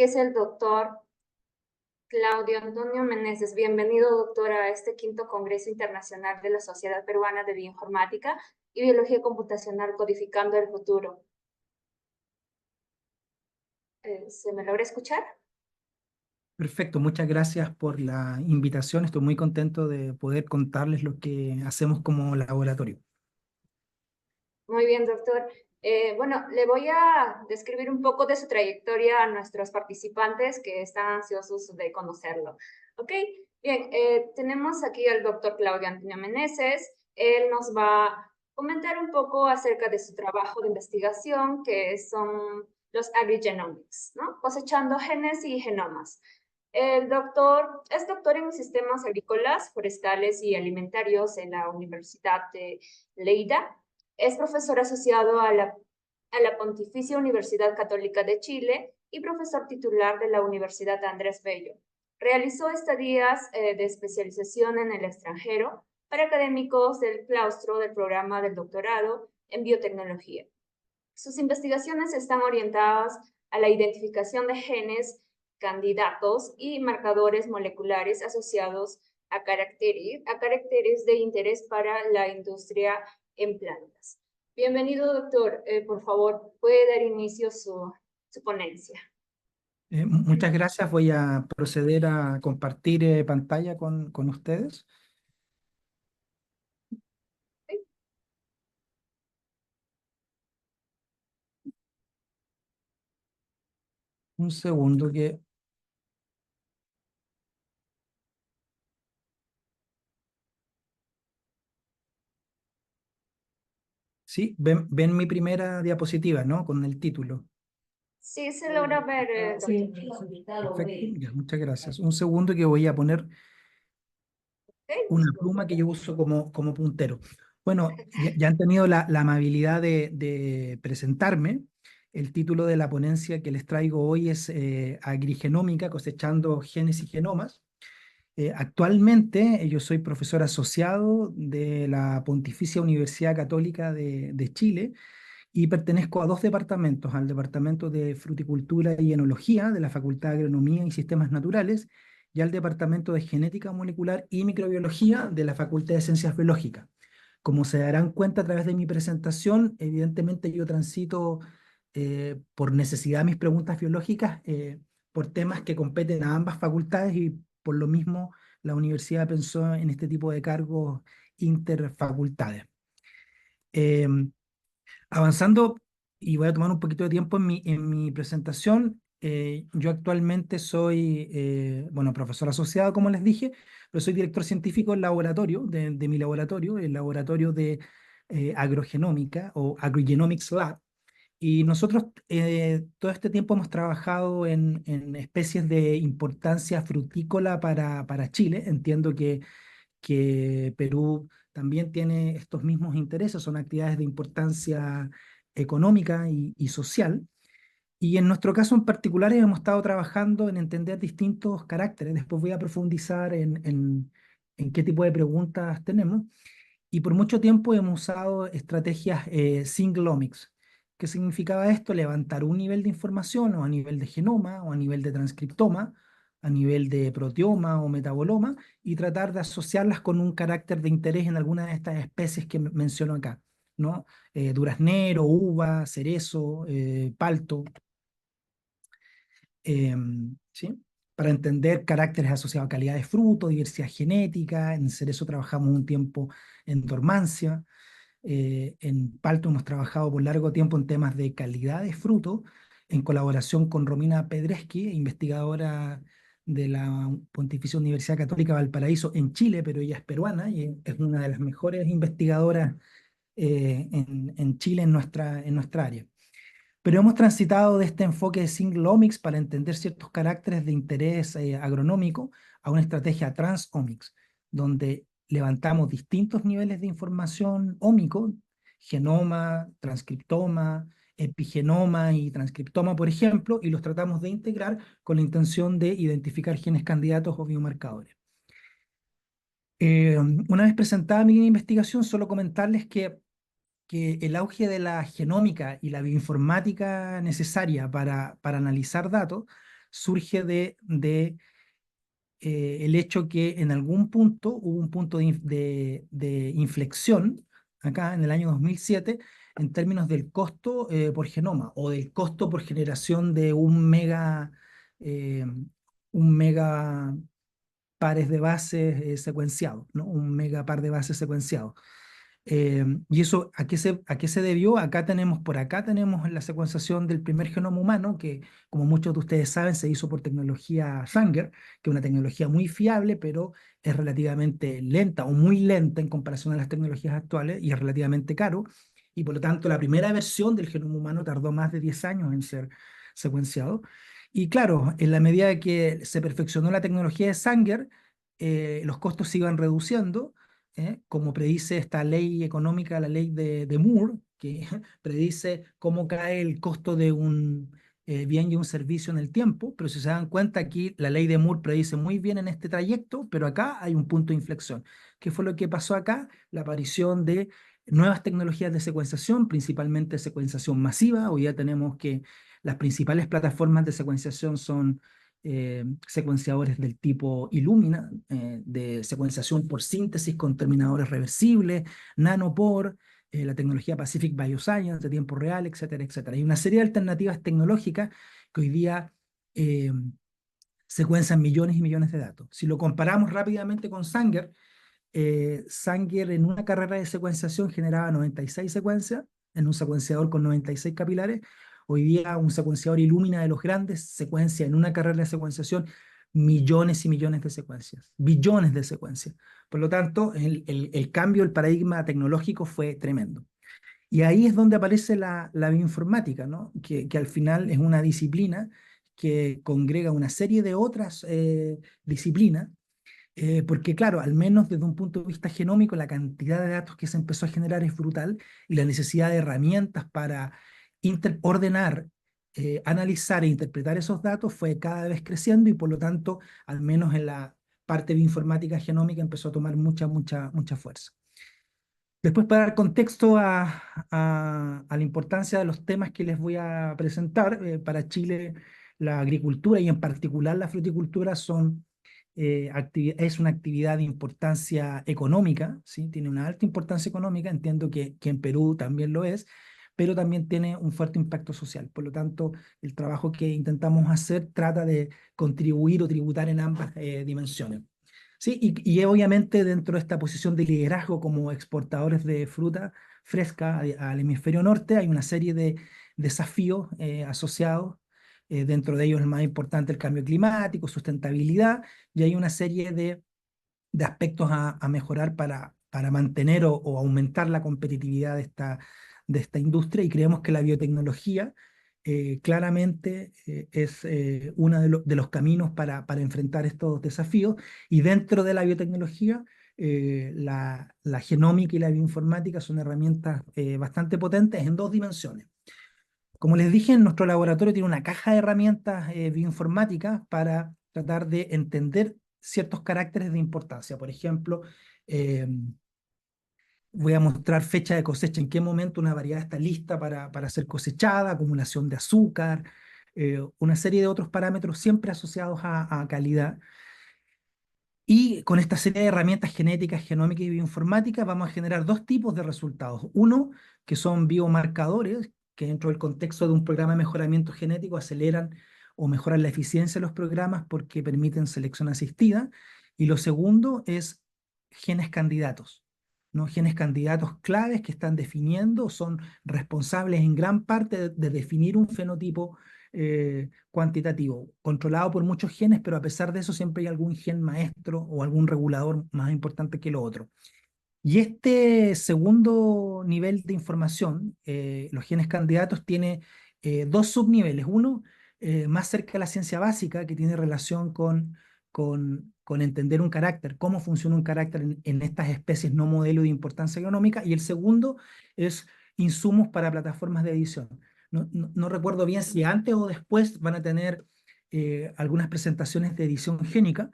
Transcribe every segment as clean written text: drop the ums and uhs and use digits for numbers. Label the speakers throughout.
Speaker 1: que es el doctor Claudio Antonio Meneses. Bienvenido, doctor, a este quinto Congreso Internacional de la Sociedad Peruana de Bioinformática y Biología Computacional Codificando el Futuro. ¿Se me logra escuchar?
Speaker 2: Perfecto, muchas gracias por la invitación. Estoy muy contento de poder contarles lo que hacemos como laboratorio.
Speaker 1: Muy bien, doctor. Bueno, le voy a describir un poco de su trayectoria a nuestros participantes que están ansiosos de conocerlo. ¿Ok? Bien, tenemos aquí al doctor Claudio Antonio Meneses. Él nos va a comentar un poco acerca de su trabajo de investigación, que son los agrigenomics, ¿no? Cosechando genes y genomas. El doctor es doctor en sistemas agrícolas, forestales y alimentarios en la Universidad de Lleida. Es profesor asociado a la Pontificia Universidad Católica de Chile y profesor titular de la Universidad Andrés Bello. Realizó estadías de especialización en el extranjero para académicos del claustro del programa del doctorado en biotecnología. Sus investigaciones están orientadas a la identificación de genes, candidatos y marcadores moleculares asociados a caracteres de interés para la industria en plantas. Bienvenido, doctor. Por favor, puede dar inicio su ponencia.
Speaker 2: Muchas gracias. Voy a proceder a compartir pantalla con ustedes. Un segundo que... Sí, ven mi primera diapositiva, ¿no? Con el título.
Speaker 1: Sí, se logra ver,
Speaker 2: Sí. Perfecto, ya, muchas gracias. Un segundo que voy a poner una pluma que yo uso como puntero. Bueno, ya han tenido la amabilidad de presentarme. El título de la ponencia que les traigo hoy es Agrigenómica, cosechando genes y genomas. Actualmente yo soy profesor asociado de la Pontificia Universidad Católica de Chile y pertenezco a dos departamentos, al Departamento de Fruticultura y Enología de la Facultad de Agronomía y Sistemas Naturales y al Departamento de Genética Molecular y Microbiología de la Facultad de Ciencias Biológicas. Como se darán cuenta a través de mi presentación, evidentemente yo transito por necesidad mis preguntas biológicas por temas que competen a ambas facultades y por lo mismo la universidad pensó en este tipo de cargos interfacultades. Eh, Avanzando, y voy a tomar un poquito de tiempo en mi presentación, yo actualmente soy, bueno, profesor asociado, como les dije, pero soy director científico del laboratorio, de mi laboratorio, el laboratorio de agrogenómica o Agrigenomics Lab. Y nosotros todo este tiempo hemos trabajado en especies de importancia frutícola para Chile. Entiendo que Perú también tiene estos mismos intereses, son actividades de importancia económica y social. Y en nuestro caso en particular hemos estado trabajando en entender distintos caracteres. Después voy a profundizar en qué tipo de preguntas tenemos. Y por mucho tiempo hemos usado estrategias single omics. ¿Qué significaba esto? Levantar un nivel de información o a nivel de genoma o a nivel de transcriptoma, a nivel de proteoma o metaboloma y tratar de asociarlas con un carácter de interés en alguna de estas especies que menciono acá, ¿no? Duraznero, uva, cerezo, palto, ¿sí? Para entender caracteres asociados a calidad de fruto, diversidad genética. En cerezo trabajamos un tiempo en dormancia. En Palto hemos trabajado por largo tiempo en temas de calidad de fruto, en colaboración con Romina Pedreschi, investigadora de la Pontificia Universidad Católica Valparaíso en Chile, pero ella es peruana y es una de las mejores investigadoras en Chile en nuestra área. Pero hemos transitado de este enfoque de single omics para entender ciertos caracteres de interés agronómico a una estrategia transomics, donde levantamos distintos niveles de información ómico, genoma, transcriptoma, epigenoma y transcriptoma, por ejemplo, y los tratamos de integrar con la intención de identificar genes candidatos o biomarcadores. Una vez presentada mi línea de investigación, solo comentarles que el auge de la genómica y la bioinformática necesaria para analizar datos surge de el hecho que en algún punto hubo un punto de inflexión, acá en el año 2007, en términos del costo por genoma o del costo por generación de eh, un mega pares de bases secuenciados, ¿no? Un mega par de bases secuenciados. ¿Y eso a qué se debió? Por acá tenemos la secuenciación del primer genoma humano, que como muchos de ustedes saben, se hizo por tecnología Sanger, que es una tecnología muy fiable, pero es relativamente lenta o muy lenta en comparación a las tecnologías actuales y es relativamente caro. Y por lo tanto, la primera versión del genoma humano tardó más de 10 años en ser secuenciado. Y claro, en la medida que se perfeccionó la tecnología de Sanger, los costos se iban reduciendo, como predice esta ley económica, la ley de Moore, que predice cómo cae el costo de un bien y un servicio en el tiempo, pero si se dan cuenta aquí la ley de Moore predice muy bien en este trayecto, pero acá hay un punto de inflexión. ¿Qué fue lo que pasó acá? La aparición de nuevas tecnologías de secuenciación, principalmente secuenciación masiva. Hoy ya tenemos que las principales plataformas de secuenciación son secuenciadores del tipo Illumina, de secuenciación por síntesis con terminadores reversibles, nanopore, la tecnología Pacific Bioscience de tiempo real, etcétera, etcétera. Hay una serie de alternativas tecnológicas que hoy día eh, secuencian millones y millones de datos. Si lo comparamos rápidamente con Sanger, Sanger en una carrera de secuenciación generaba 96 secuencias en un secuenciador con 96 capilares. Hoy día un secuenciador Illumina de los grandes secuencia en una carrera de secuenciación millones y millones de secuencias, billones de secuencias. Por lo tanto, el cambio, el paradigma tecnológico fue tremendo. Y ahí es donde aparece la bioinformática, ¿no? Que al final es una disciplina que congrega una serie de otras disciplinas porque claro, al menos desde un punto de vista genómico, la cantidad de datos que se empezó a generar es brutal y la necesidad de herramientas para ordenar, analizar e interpretar esos datos fue cada vez creciendo y por lo tanto, al menos en la parte bioinformática genómica empezó a tomar mucha fuerza. Después, para dar contexto a la importancia de los temas que les voy a presentar, para Chile la agricultura y en particular la fruticultura es una actividad de importancia económica, ¿sí? Tiene una alta importancia económica, entiendo que en Perú también lo es, pero también tiene un fuerte impacto social. Por lo tanto, el trabajo que intentamos hacer trata de contribuir o tributar en ambas dimensiones. Sí, y obviamente dentro de esta posición de liderazgo como exportadores de fruta fresca al hemisferio norte hay una serie de desafíos asociados. Dentro de ellos el más importante el cambio climático, sustentabilidad, y hay una serie de aspectos a mejorar para mantener o aumentar la competitividad de esta industria y creemos que la biotecnología claramente es uno de los caminos para enfrentar estos desafíos y dentro de la biotecnología la genómica y la bioinformática son herramientas bastante potentes en dos dimensiones. Como les dije, nuestro laboratorio tiene una caja de herramientas bioinformáticas para tratar de entender ciertos caracteres de importancia. Por ejemplo, eh, voy a mostrar fecha de cosecha, en qué momento una variedad está lista para ser cosechada, acumulación de azúcar, una serie de otros parámetros siempre asociados a calidad. Y con esta serie de herramientas genéticas, genómicas y bioinformáticas vamos a generar dos tipos de resultados. Uno, que son biomarcadores, que dentro del contexto de un programa de mejoramiento genético aceleran o mejoran la eficiencia de los programas porque permiten selección asistida. Y lo segundo es genes candidatos, ¿no? Genes candidatos claves que están definiendo, son responsables en gran parte de definir un fenotipo cuantitativo, controlado por muchos genes, pero a pesar de eso siempre hay algún gen maestro o algún regulador más importante que lo otro. Y este segundo nivel de información, los genes candidatos, tiene dos subniveles. Uno, más cerca de la ciencia básica, que tiene relación con entender un carácter, cómo funciona un carácter en estas especies no modelo de importancia económica. Y el segundo es insumos para plataformas de edición. No recuerdo bien si antes o después van a tener algunas presentaciones de edición génica,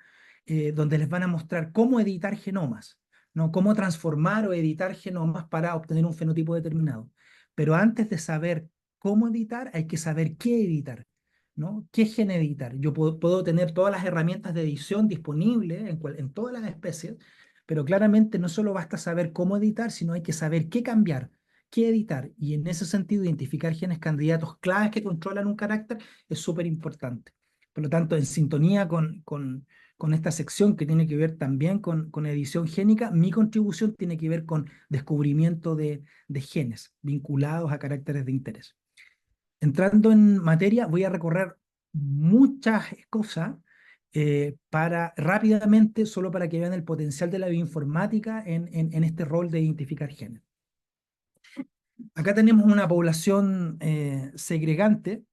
Speaker 2: donde les van a mostrar cómo editar genomas, ¿no? Cómo transformar o editar genomas para obtener un fenotipo determinado. Pero antes de saber cómo editar, hay que saber qué editar, ¿no? ¿Qué gen editar? Yo puedo tener todas las herramientas de edición disponibles en todas las especies, pero claramente no solo basta saber cómo editar, sino hay que saber qué cambiar, qué editar. Y en ese sentido, identificar genes candidatos claves que controlan un carácter es súper importante. Por lo tanto, en sintonía con esta sección que tiene que ver también con edición génica, mi contribución tiene que ver con descubrimiento de genes vinculados a caracteres de interés. Entrando en materia, voy a recorrer muchas cosas para rápidamente, solo para que vean el potencial de la bioinformática en este rol de identificar genes. Acá tenemos una población segregante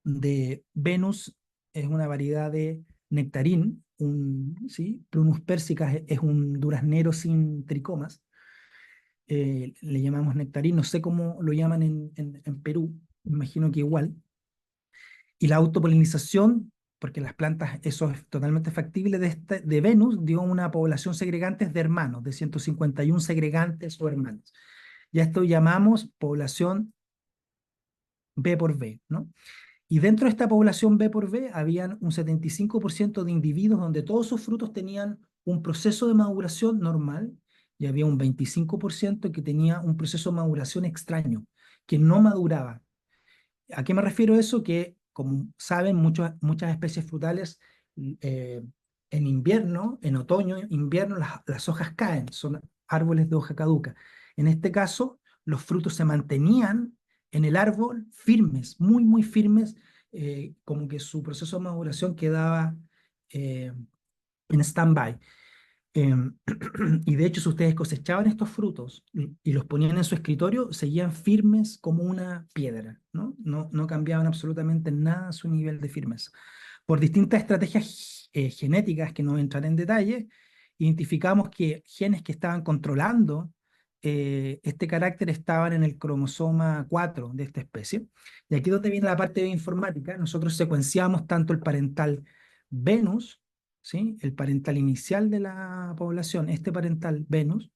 Speaker 2: de Venus, es una variedad de nectarín, ¿sí? Prunus persicas es un duraznero sin tricomas, le llamamos nectarín, no sé cómo lo llaman en Perú, me imagino que igual. Y la autopolinización, porque las plantas, eso es totalmente factible, de Venus dio una población segregante de hermanos, de 151 segregantes o hermanos. Ya esto llamamos población B por B, ¿no? Y dentro de esta población B por B habían un 75% de individuos donde todos sus frutos tenían un proceso de maduración normal y había un 25% que tenía un proceso de maduración extraño, que no maduraba. ¿A qué me refiero eso? Que, como saben, muchas especies frutales eh, en invierno, en otoño, invierno, las hojas caen, son árboles de hoja caduca. En este caso, los frutos se mantenían en el árbol firmes, muy, muy firmes, como que su proceso de maduración quedaba eh, en stand-by. Y de hecho, si ustedes cosechaban estos frutos y los ponían en su escritorio, seguían firmes como una piedra, ¿no? No cambiaban absolutamente nada su nivel de firmeza. Por distintas estrategias genéticas que no entraré en detalle, identificamos que genes que estaban controlando este carácter estaban en el cromosoma 4 de esta especie. Y aquí es donde viene la parte de informática. Nosotros secuenciamos tanto el parental Venus, ¿sí? El parental inicial de la población, este parental Venus,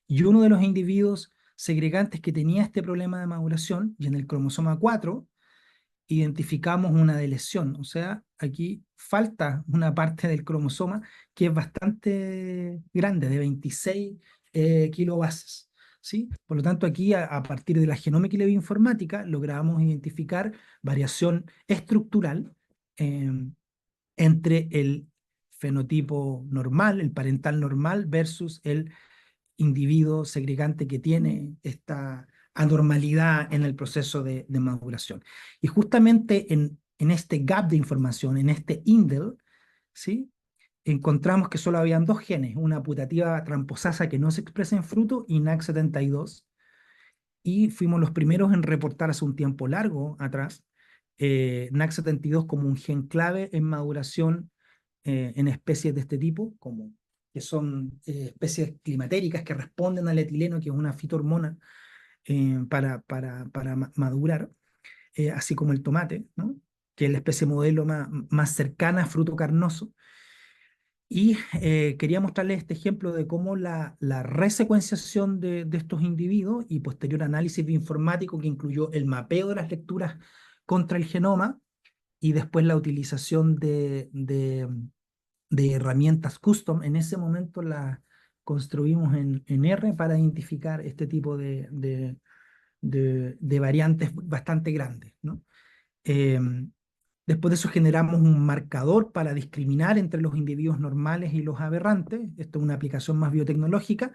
Speaker 2: y uno de los individuos segregantes que tenía este problema de maduración, y en el cromosoma 4 identificamos una deleción, o sea, aquí falta una parte del cromosoma que es bastante grande, de 26 kilobases. ¿Sí? Por lo tanto, aquí a partir de la genómica y la bioinformática logramos identificar variación estructural eh, entre el fenotipo normal, el parental normal, versus el individuo segregante que tiene esta anormalidad en el proceso de maduración. Y justamente en este gap de información, en este indel, ¿sí? Encontramos que solo habían dos genes, una putativa tramposasa que no se expresa en fruto y NAC72, y fuimos los primeros en reportar hace un tiempo largo atrás NAC72 como un gen clave en maduración en especies de este tipo, como que son especies climatéricas que responden al etileno, que es una fitohormona para madurar, así como el tomate, ¿no? Que es la especie modelo más cercana a fruto carnoso. Y quería mostrarles este ejemplo de cómo la resecuenciación de estos individuos y posterior análisis bioinformático que incluyó el mapeo de las lecturas contra el genoma y después la utilización de herramientas custom. En ese momento las construimos en R para identificar este tipo de variantes bastante grandes, ¿no? Después de eso generamos un marcador para discriminar entre los individuos normales y los aberrantes. Esto es una aplicación más biotecnológica.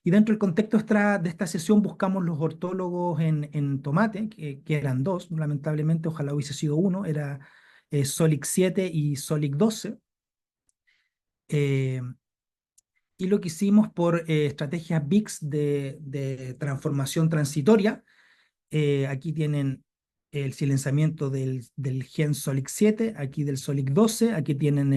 Speaker 2: Y dentro del contexto de esta sesión buscamos los ortólogos en tomate, que eran dos, lamentablemente, ojalá hubiese sido uno, era Solic 7 y Solic 12. Eh, y lo que hicimos por estrategias BIX de transformación transitoria. Aquí tienen el silenciamiento del gen Solic 7, aquí del Solic 12, aquí tienen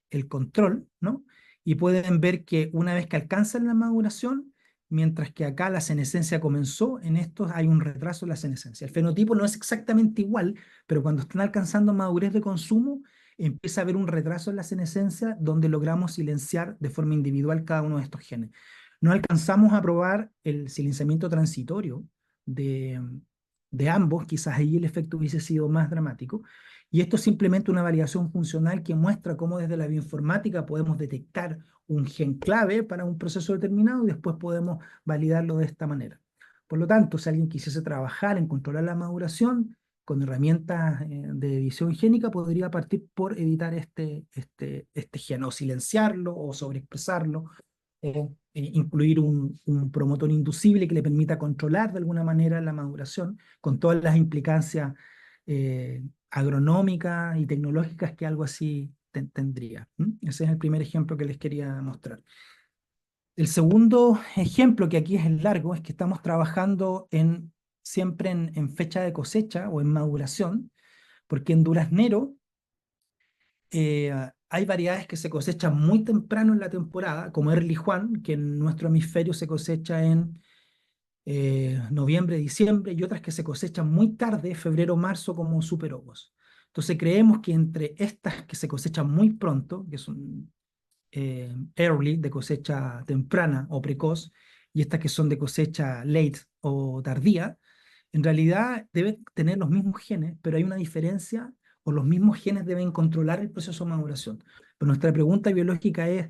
Speaker 2: el control, ¿no? Y pueden ver que una vez que alcanzan la maduración, mientras que acá la senescencia comenzó, en estos hay un retraso en la senescencia. El fenotipo no es exactamente igual, pero cuando están alcanzando madurez de consumo, empieza a haber un retraso en la senescencia donde logramos silenciar de forma individual cada uno de estos genes. No alcanzamos a probar el silenciamiento transitorio de, de ambos, quizás ahí el efecto hubiese sido más dramático. Y esto es simplemente una validación funcional que muestra cómo desde la bioinformática podemos detectar un gen clave para un proceso determinado y después podemos validarlo de esta manera. Por lo tanto, si alguien quisiese trabajar en controlar la maduración con herramientas de edición génica, podría partir por editar este gen, o silenciarlo, o sobreexpresarlo, incluir un promotor inducible que le permita controlar de alguna manera la maduración, con todas las implicancias agronómicas y tecnológicas que algo así tendría. Ese es el primer ejemplo que les quería mostrar. El segundo ejemplo, que aquí es el largo, es que estamos trabajando siempre en fecha de cosecha o en maduración, porque en duraznero hay variedades que se cosechan muy temprano en la temporada, como Early Juan, que en nuestro hemisferio se cosecha en noviembre, diciembre, y otras que se cosechan muy tarde, febrero, marzo, como Super Ogos. Entonces creemos que entre estas que se cosechan muy pronto, que son early, de cosecha temprana o precoz, y estas que son de cosecha late o tardía, en realidad deben tener los mismos genes, pero hay una diferencia, o los mismos genes deben controlar el proceso de maduración. Pero nuestra pregunta biológica es,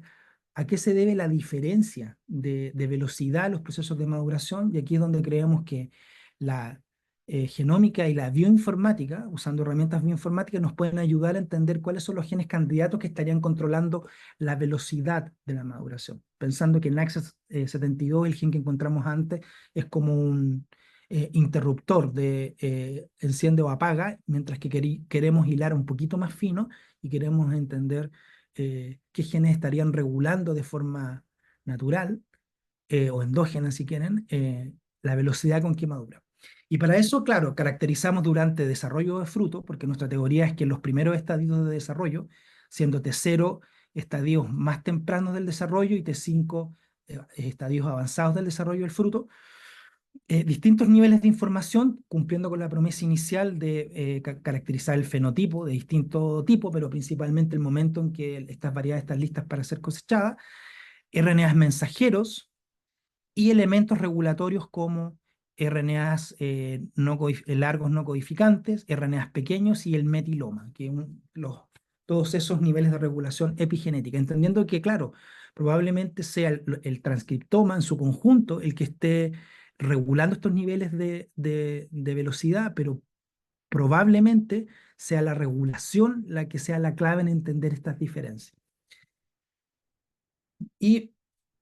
Speaker 2: ¿a qué se debe la diferencia de velocidad en los procesos de maduración? Y aquí es donde creemos que la genómica y la bioinformática, usando herramientas bioinformáticas, nos pueden ayudar a entender cuáles son los genes candidatos que estarían controlando la velocidad de la maduración. Pensando que en Access 72, el gen que encontramos antes, es como un interruptor de enciende o apaga, mientras que queremos hilar un poquito más fino y queremos entender qué genes estarían regulando de forma natural o endógena, si quieren, la velocidad con que madura. Y para eso, claro, caracterizamos durante desarrollo de fruto, porque nuestra teoría es que en los primeros estadios de desarrollo, siendo T0 estadios más tempranos del desarrollo y T5 estadios avanzados del desarrollo del fruto, distintos niveles de información, cumpliendo con la promesa inicial de caracterizar el fenotipo de distinto tipo, pero principalmente el momento en que estas variedades están listas para ser cosechadas, RNAs mensajeros y elementos regulatorios como RNAs largos no codificantes, RNAs pequeños y el metiloma, que todos esos niveles de regulación epigenética, entendiendo que, claro, probablemente sea el transcriptoma en su conjunto el que esté regulando estos niveles de velocidad, pero probablemente sea la regulación la que sea la clave en entender estas diferencias. Y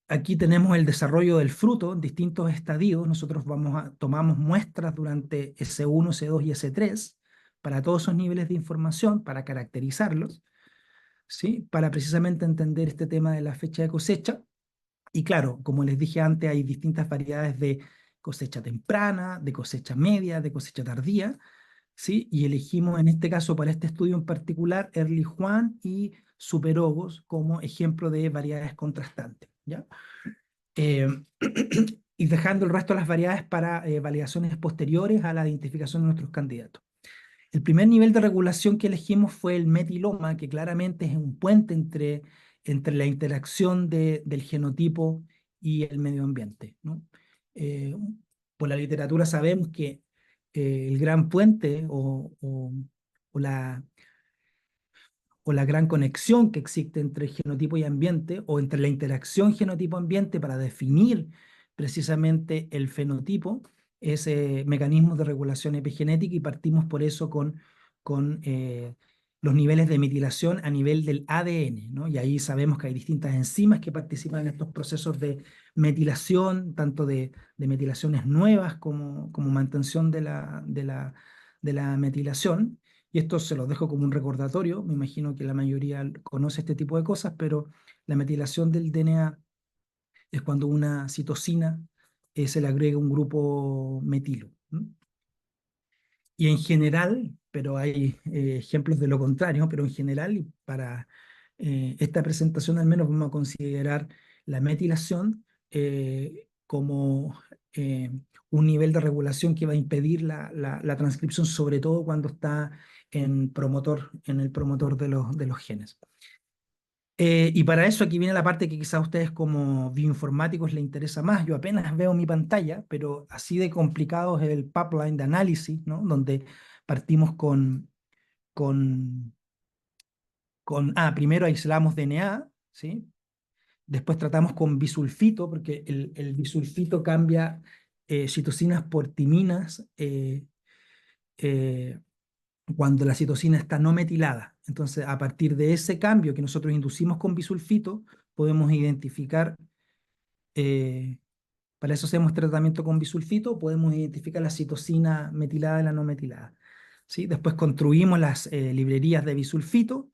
Speaker 2: aquí tenemos el desarrollo del fruto en distintos estadios. Nosotros tomamos muestras durante S1, S2 y S3 para todos esos niveles de información, para caracterizarlos, ¿sí? Para precisamente entender este tema de la fecha de cosecha. Y claro, como les dije antes, hay distintas variedades de cosecha temprana, de cosecha media, de cosecha tardía, ¿sí? Y elegimos en este caso, para este estudio en particular, Early Juan y Superogos como ejemplo de variedades contrastantes, ¿ya? Eh, y dejando el resto de las variedades para validaciones posteriores a la identificación de nuestros candidatos. El primer nivel de regulación que elegimos fue el metiloma, que claramente es un puente entre la interacción del genotipo y el medio ambiente, ¿no? Eh, por la literatura sabemos que el gran puente o la gran conexión que existe entre genotipo y ambiente, o entre la interacción genotipo-ambiente para definir precisamente el fenotipo, es mecanismos de regulación epigenética, y partimos por eso con los niveles de metilación a nivel del ADN, ¿no? Y ahí sabemos que hay distintas enzimas que participan en estos procesos de metilación, tanto de metilaciones nuevas como mantención de la metilación. Y esto se los dejo como un recordatorio. Me imagino que la mayoría conoce este tipo de cosas, pero la metilación del DNA es cuando una citosina se le agrega un grupo metilo. Y en general, pero hay ejemplos de lo contrario, pero en general, y para esta presentación al menos, vamos a considerar la metilación como un nivel de regulación que va a impedir la transcripción, sobre todo cuando está en el promotor de los genes. Y para eso aquí viene la parte que quizás a ustedes como bioinformáticos les interesa más. Yo apenas veo mi pantalla, pero así de complicado es el pipeline de análisis, ¿no? Donde partimos con, primero aislamos DNA, ¿sí? Después tratamos con bisulfito, porque el bisulfito cambia citocinas por timinas eh, cuando la citosina está no metilada. Entonces, a partir de ese cambio que nosotros inducimos con bisulfito, podemos identificar, para eso hacemos tratamiento con bisulfito, podemos identificar la citosina metilada de la no metilada. ¿Sí? Después construimos las librerías de bisulfito,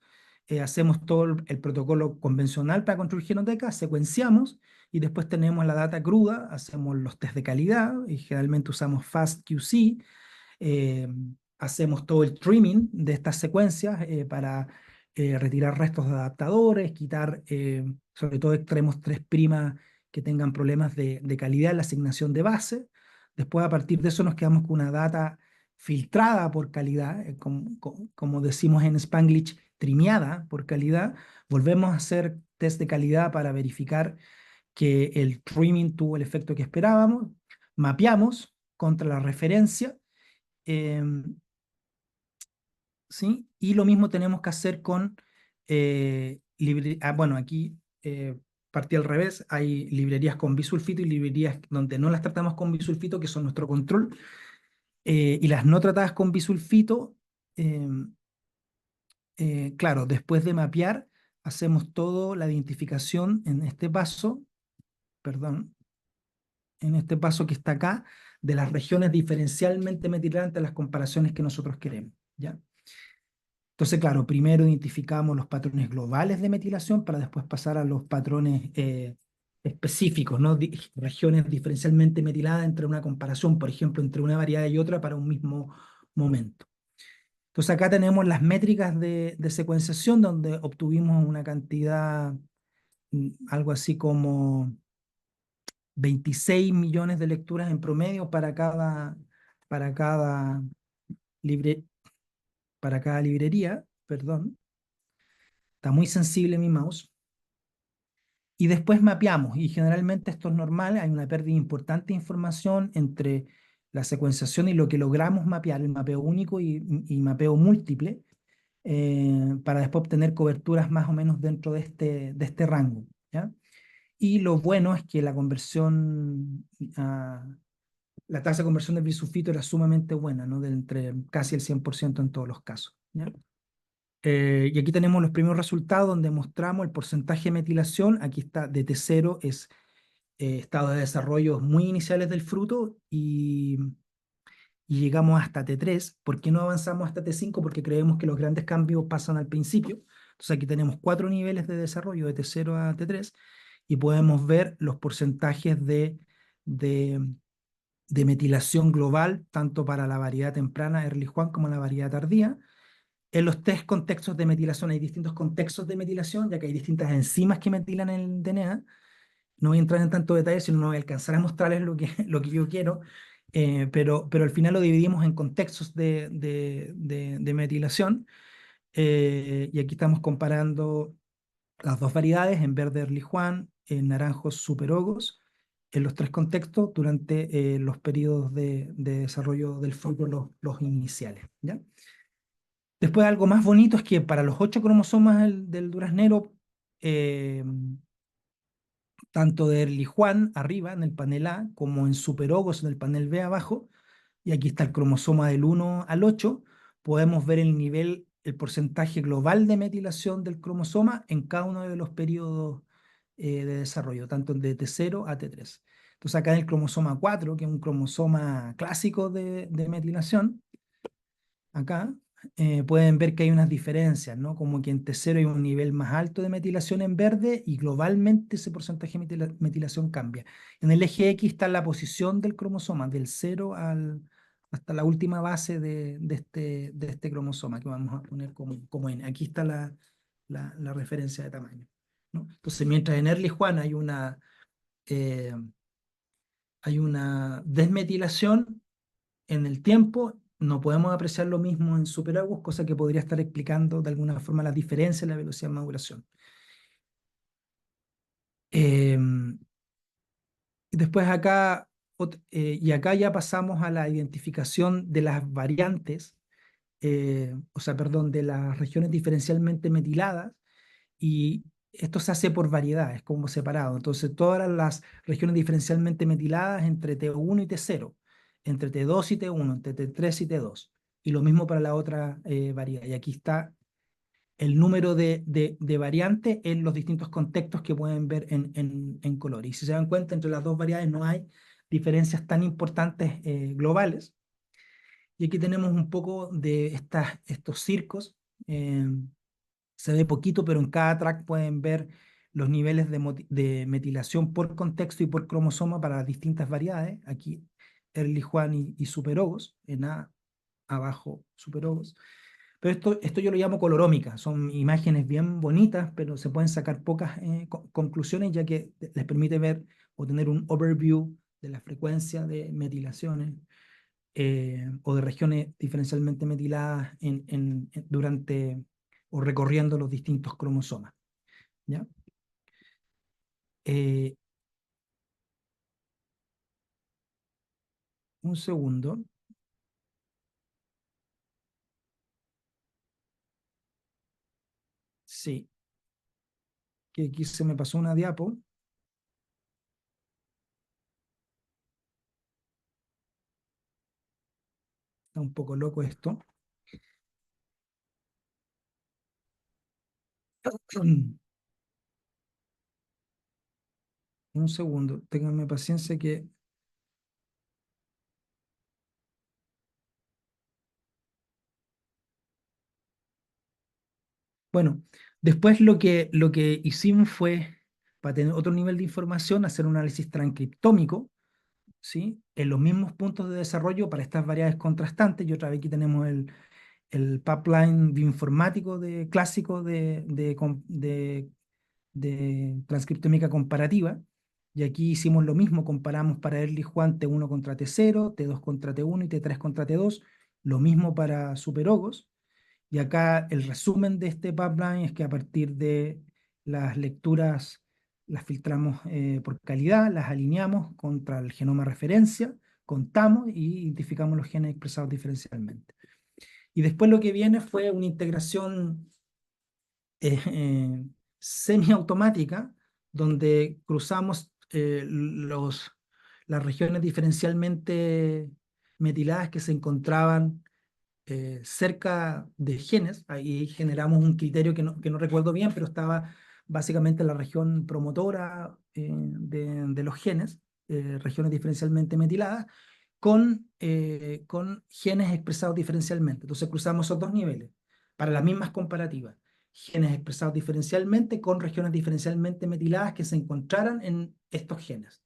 Speaker 2: hacemos todo el protocolo convencional para construir genotecas, secuenciamos y después tenemos la data cruda, hacemos los test de calidad y generalmente usamos FastQC. eh, Hacemos todo el trimming de estas secuencias para retirar restos de adaptadores, quitar sobre todo extremos 3' que tengan problemas de calidad en la asignación de base. Después, a partir de eso, nos quedamos con una data filtrada por calidad, como decimos en Spanglish, trimeada por calidad. Volvemos a hacer test de calidad para verificar que el trimming tuvo el efecto que esperábamos. Mapeamos contra la referencia. ¿Sí? Y lo mismo tenemos que hacer con bueno, aquí partí al revés, hay librerías con bisulfito y librerías donde no las tratamos con bisulfito, que son nuestro control, y las no tratadas con bisulfito, eh, claro, después de mapear, hacemos toda la identificación en este paso, perdón, en este paso que está acá, de las regiones diferencialmente metilantes a las comparaciones que nosotros queremos, ¿ya? Entonces, claro, primero identificamos los patrones globales de metilación para después pasar a los patrones específicos, ¿no? Regiones diferencialmente metiladas entre una comparación, por ejemplo, entre una variedad y otra para un mismo momento. Entonces, acá tenemos las métricas de secuenciación donde obtuvimos una cantidad, algo así como 26 millones de lecturas en promedio para cada, libre, para cada librería, perdón. Está muy sensible mi mouse. Y después mapeamos, y generalmente esto es normal, hay una pérdida importante de información entre la secuenciación y lo que logramos mapear, el mapeo único y mapeo múltiple, para después obtener coberturas más o menos dentro de este rango, ¿ya? Y lo bueno es que la conversión, la tasa de conversión del bisulfito era sumamente buena, ¿no? De entre casi el 100% en todos los casos, ¿ya? Y aquí tenemos los primeros resultados donde mostramos el porcentaje de metilación. Aquí está, de T0 es estado de desarrollo muy iniciales del fruto y llegamos hasta T3. ¿Por qué no avanzamos hasta T5? Porque creemos que los grandes cambios pasan al principio. Entonces aquí tenemos 4 niveles de desarrollo de T0 a T3 y podemos ver los porcentajes de, de metilación global, tanto para la variedad temprana Early Juan como la variedad tardía. En los tres contextos de metilación hay distintos contextos de metilación, ya que hay distintas enzimas que metilan el DNA. No voy a entrar en tanto detalle, sino no voy a alcanzar a mostrarles lo que yo quiero, pero al final lo dividimos en contextos de metilación. Y aquí estamos comparando las dos variedades, en verde Early Juan, en naranjos superogos, en los tres contextos durante los periodos de desarrollo del fruto, los iniciales, ¿ya? Después algo más bonito es que para los 8 cromosomas del duraznero, eh, tanto de Early Juan arriba en el panel A como en Superogos en el panel B abajo, y aquí está el cromosoma del 1 al 8, podemos ver el nivel, el porcentaje global de metilación del cromosoma en cada uno de los periodos de desarrollo, tanto de T0 a T3. Entonces acá en el cromosoma 4, que es un cromosoma clásico de metilación, acá pueden ver que hay unas diferencias, ¿no? Como que en T0 hay un nivel más alto de metilación en verde y globalmente ese porcentaje de metilación cambia. En el eje X está la posición del cromosoma, del 0 hasta la última base de este cromosoma, que vamos a poner como N. Aquí está la referencia de tamaño, ¿no? Entonces, mientras en Early Juan eh, hay una desmetilación, en el tiempo no podemos apreciar lo mismo en superaguas, cosa que podría estar explicando de alguna forma la diferencia en la velocidad de maduración. Después acá, y acá ya pasamos a la identificación de las variantes, o sea, perdón, de las regiones diferencialmente metiladas, y esto se hace por variedades, como separado. Entonces, todas las regiones diferencialmente metiladas entre T1 y T0, entre T2 y T1, entre T3 y T2. Y lo mismo para la otra variedad. Y aquí está el número de variantes en los distintos contextos que pueden ver en color. Y si se dan cuenta, entre las dos variedades no hay diferencias tan importantes globales. Y aquí tenemos un poco de estos circos. Se ve poquito, pero en cada track pueden ver los niveles de metilación por contexto y por cromosoma para las distintas variedades. Aquí Early Juan y Superogos, en A, abajo Superogos. Pero esto yo lo llamo colorómica, son imágenes bien bonitas, pero se pueden sacar pocas conclusiones, ya que les permite ver o tener un overview de la frecuencia de metilaciones o de regiones diferencialmente metiladas durante o recorriendo los distintos cromosomas. ¿Ya? Eh, un segundo. Sí, que aquí se me pasó una diapo. Está un poco loco esto. Un segundo, ténganme paciencia que... Bueno, después lo que hicimos fue, para tener otro nivel de información, hacer un análisis transcriptómico, ¿sí? En los mismos puntos de desarrollo para estas variedades contrastantes. Y otra vez aquí tenemos el pipeline bioinformático clásico de transcriptómica comparativa. Y aquí hicimos lo mismo, comparamos para Early Juan T1 contra T0, T2 contra T1 y T3 contra T2. Lo mismo para Superogos. Y acá el resumen de este pipeline es que a partir de las lecturas las filtramos por calidad, las alineamos contra el genoma referencia, contamos y identificamos los genes expresados diferencialmente. Y después lo que viene fue una integración semiautomática donde cruzamos las regiones diferencialmente metiladas que se encontraban cerca de genes. Ahí generamos un criterio que no recuerdo bien, pero estaba básicamente en la región promotora de los genes, regiones diferencialmente metiladas, con genes expresados diferencialmente. Entonces cruzamos esos dos niveles para las mismas comparativas. Genes expresados diferencialmente con regiones diferencialmente metiladas que se encontraran en estos genes.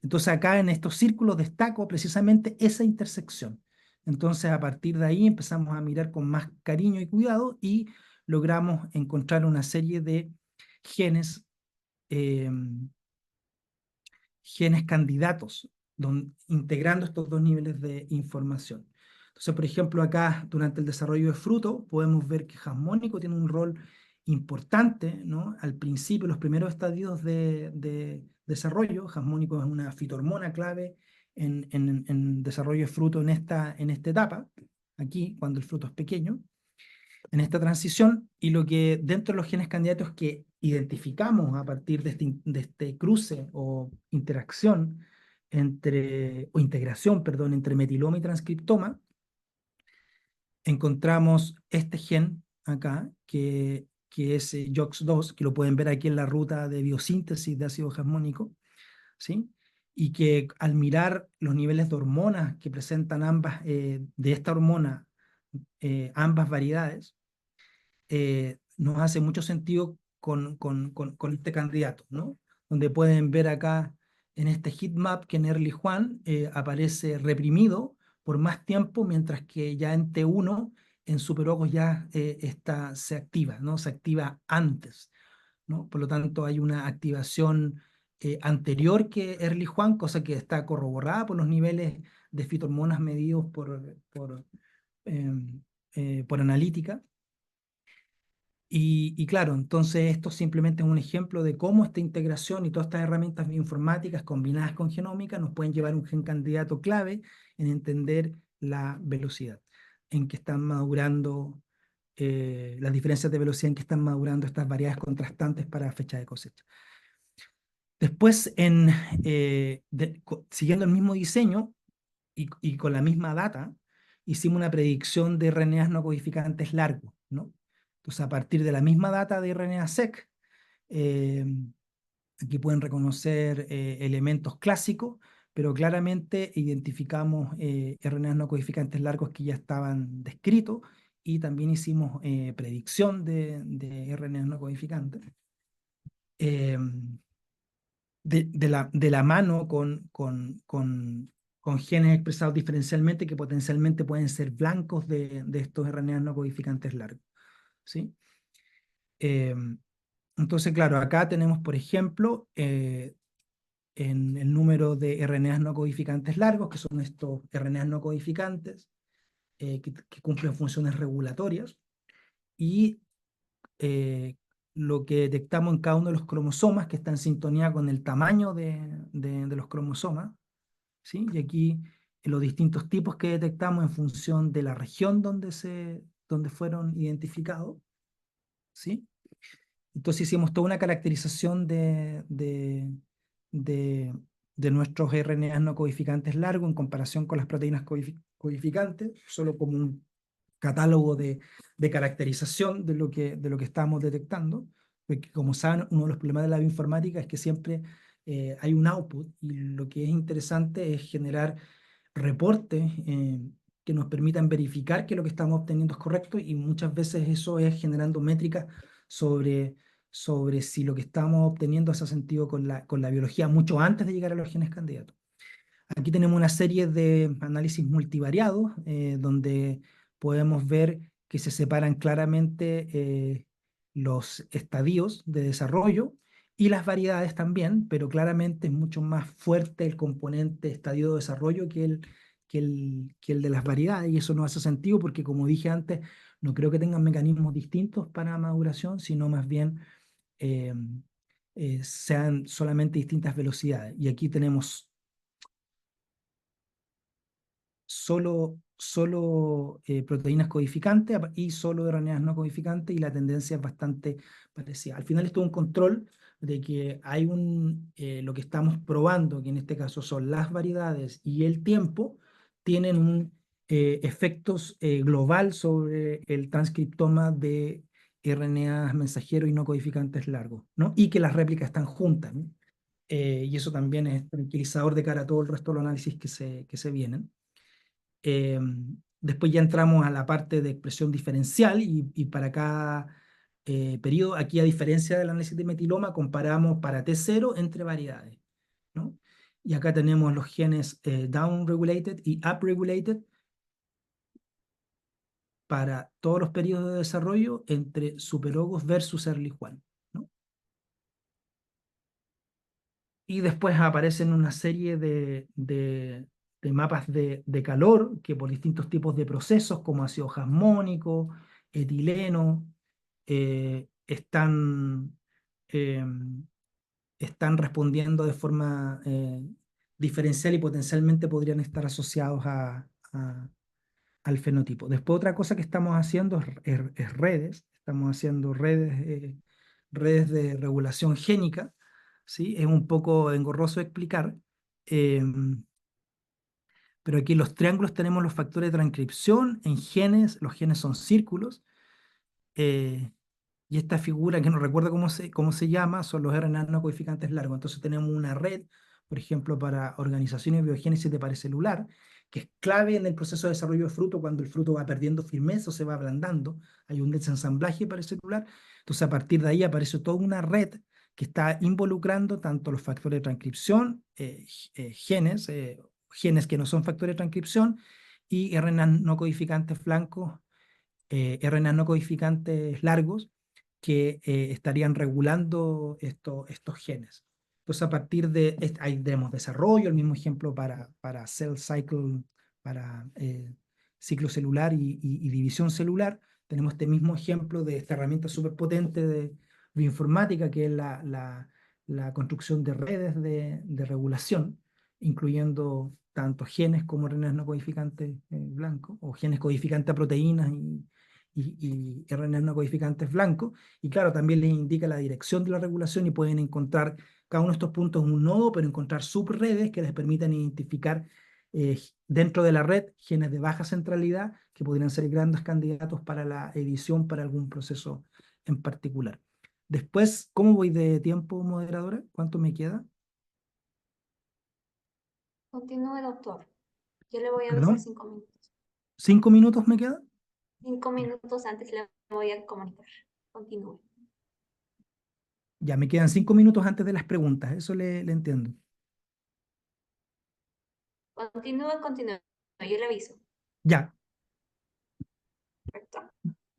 Speaker 2: Entonces acá en estos círculos destaco precisamente esa intersección. Entonces a partir de ahí empezamos a mirar con más cariño y cuidado y logramos encontrar una serie de genes, eh, genes candidatos, integrando estos dos niveles de información. Entonces, por ejemplo, acá durante el desarrollo de fruto podemos ver que jasmónico tiene un rol importante, ¿no? Al principio, los primeros estadios de desarrollo, jasmónico es una fitohormona clave en desarrollo de fruto en esta etapa, aquí, cuando el fruto es pequeño en esta transición, y lo que dentro de los genes candidatos que identificamos a partir de este cruce o interacción o integración, perdón, entre metiloma y transcriptoma, encontramos este gen acá, que es JOX2, que lo pueden ver aquí en la ruta de biosíntesis de ácido jasmónico, ¿sí? Y que al mirar los niveles de hormonas que presentan ambas, de esta hormona, ambas variedades, nos hace mucho sentido con este candidato, ¿no? Donde pueden ver acá en este heatmap que en Early Juan aparece reprimido por más tiempo, mientras que ya en T1, en Superogos ya se activa, ¿no? Se activa antes, ¿no? Por lo tanto, hay una activación anterior que Early Juan, cosa que está corroborada por los niveles de fitohormonas medidos por analítica. Y claro, entonces esto simplemente es un ejemplo de cómo esta integración y todas estas herramientas bioinformáticas combinadas con genómica nos pueden llevar a un gen candidato clave en entender la velocidad en que están madurando, las diferencias de velocidad en que están madurando estas variedades contrastantes para fecha de cosecha. Después, siguiendo el mismo diseño y con la misma data, hicimos una predicción de RNAs no codificantes largos, ¿no? Entonces, a partir de la misma data de RNA-seq, eh, aquí pueden reconocer elementos clásicos, pero claramente identificamos RNAs no codificantes largos que ya estaban descritos y también hicimos predicción de RNAs no codificantes. Eh, de la mano con genes expresados diferencialmente que potencialmente pueden ser blancos de estos RNAs no codificantes largos, ¿sí? Eh, entonces, claro, acá tenemos, por ejemplo, en el número de RNAs no codificantes largos, que son estos RNAs no codificantes, que cumplen funciones regulatorias, y lo que detectamos en cada uno de los cromosomas, que está en sintonía con el tamaño de los cromosomas, ¿sí? Y aquí los distintos tipos que detectamos en función de la región donde fueron identificados, ¿sí? Entonces hicimos toda una caracterización de, de nuestros RNAs no codificantes largos en comparación con las proteínas codificantes, solo como un catálogo de caracterización de lo que estamos detectando. Porque como saben, uno de los problemas de la bioinformática es que siempre hay un output y lo que es interesante es generar reportes que nos permitan verificar que lo que estamos obteniendo es correcto y muchas veces eso es generando métricas sobre, sobre si lo que estamos obteniendo hace sentido con la biología mucho antes de llegar a los genes candidatos. Aquí tenemos una serie de análisis multivariados donde podemos ver que se separan claramente los estadios de desarrollo y las variedades también, pero claramente es mucho más fuerte el componente estadio de desarrollo que el de las variedades, y eso no hace sentido porque, como dije antes, no creo que tengan mecanismos distintos para maduración, sino más bien eh, sean solamente distintas velocidades. Y aquí tenemos solo proteínas codificantes y solo RNAs no codificantes, y la tendencia es bastante parecida. Al final esto es un control de que hay lo que estamos probando, que en este caso son las variedades y el tiempo, tienen un efectos global sobre el transcriptoma de RNAs mensajeros y no codificantes largos, ¿no? Y que las réplicas están juntas, ¿no? Y eso también es tranquilizador de cara a todo el resto de los análisis que se vienen. Eh, Después ya entramos a la parte de expresión diferencial y para cada periodo, aquí a diferencia del análisis de metiloma, comparamos para T0 entre variedades, ¿no? Y acá tenemos los genes down-regulated y up-regulated para todos los periodos de desarrollo entre superogos versus early Juan, ¿no? Y después aparecen una serie de mapas de calor que por distintos tipos de procesos como ácido jasmónico, etileno, están, eh, están respondiendo de forma diferencial y potencialmente podrían estar asociados al fenotipo. Después otra cosa que estamos haciendo es redes, estamos haciendo redes de regulación génica, ¿sí? Es un poco engorroso de explicar, eh, pero aquí en los triángulos tenemos los factores de transcripción en genes, los genes son círculos, eh, y esta figura, que no recuerdo cómo se llama, son los RNA no codificantes largos. Entonces tenemos una red, por ejemplo, para organizaciones de biogénesis de pared celular, que es clave en el proceso de desarrollo de fruto cuando el fruto va perdiendo firmeza o se va ablandando. Hay un desensamblaje parecelular. Entonces a partir de ahí aparece toda una red que está involucrando tanto los factores de transcripción, genes que no son factores de transcripción, y RNA no codificantes blancos, RNA no codificantes largos, que estarían regulando estos genes. Entonces, a partir ahí tenemos desarrollo, el mismo ejemplo para cell cycle, para ciclo celular y división celular, tenemos este mismo ejemplo de esta herramienta súper potente de bioinformática, que es la construcción de redes de regulación, incluyendo tanto genes como RNAs no codificantes blancos, o genes codificantes a proteínas y RNAs no codificantes blancos. Y claro, también les indica la dirección de la regulación y pueden encontrar cada uno de estos puntos en un nodo, pero encontrar subredes que les permitan identificar dentro de la red genes de baja centralidad que podrían ser grandes candidatos para la edición para algún proceso en particular. Después, ¿cómo voy de tiempo, moderadora? ¿Cuánto me queda?
Speaker 1: Continúe, doctor. Yo le voy a avisar
Speaker 2: ¿Perdón?
Speaker 1: 5 minutos.
Speaker 2: ¿5 minutos me queda?
Speaker 1: 5 minutos antes le voy a comunicar. Continúe.
Speaker 2: Ya, me quedan 5 minutos antes de las preguntas, eso le entiendo.
Speaker 1: Continúe. Yo le aviso.
Speaker 2: Ya.
Speaker 1: Perfecto.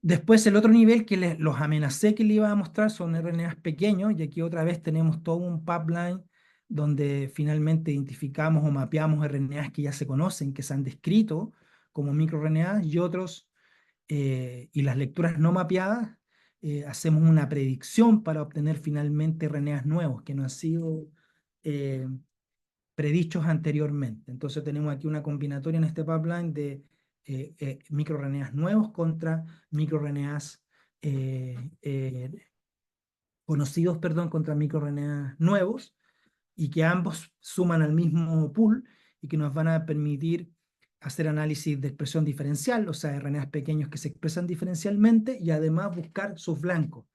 Speaker 2: Después el otro nivel que los amenacé que le iba a mostrar son RNAs pequeños, y aquí otra vez tenemos todo un pipeline donde finalmente identificamos o mapeamos RNAs que ya se conocen, que se han descrito como microRNAs, y otros, y las lecturas no mapeadas, hacemos una predicción para obtener finalmente RNAs nuevos que no han sido eh, predichos anteriormente. Entonces tenemos aquí una combinatoria en este pipeline de microRNAs nuevos contra microRNAs conocidos, perdón, contra microRNAs nuevos, y que ambos suman al mismo pool y que nos van a permitir hacer análisis de expresión diferencial, o sea, RNAs pequeños que se expresan diferencialmente, y además buscar sus blancos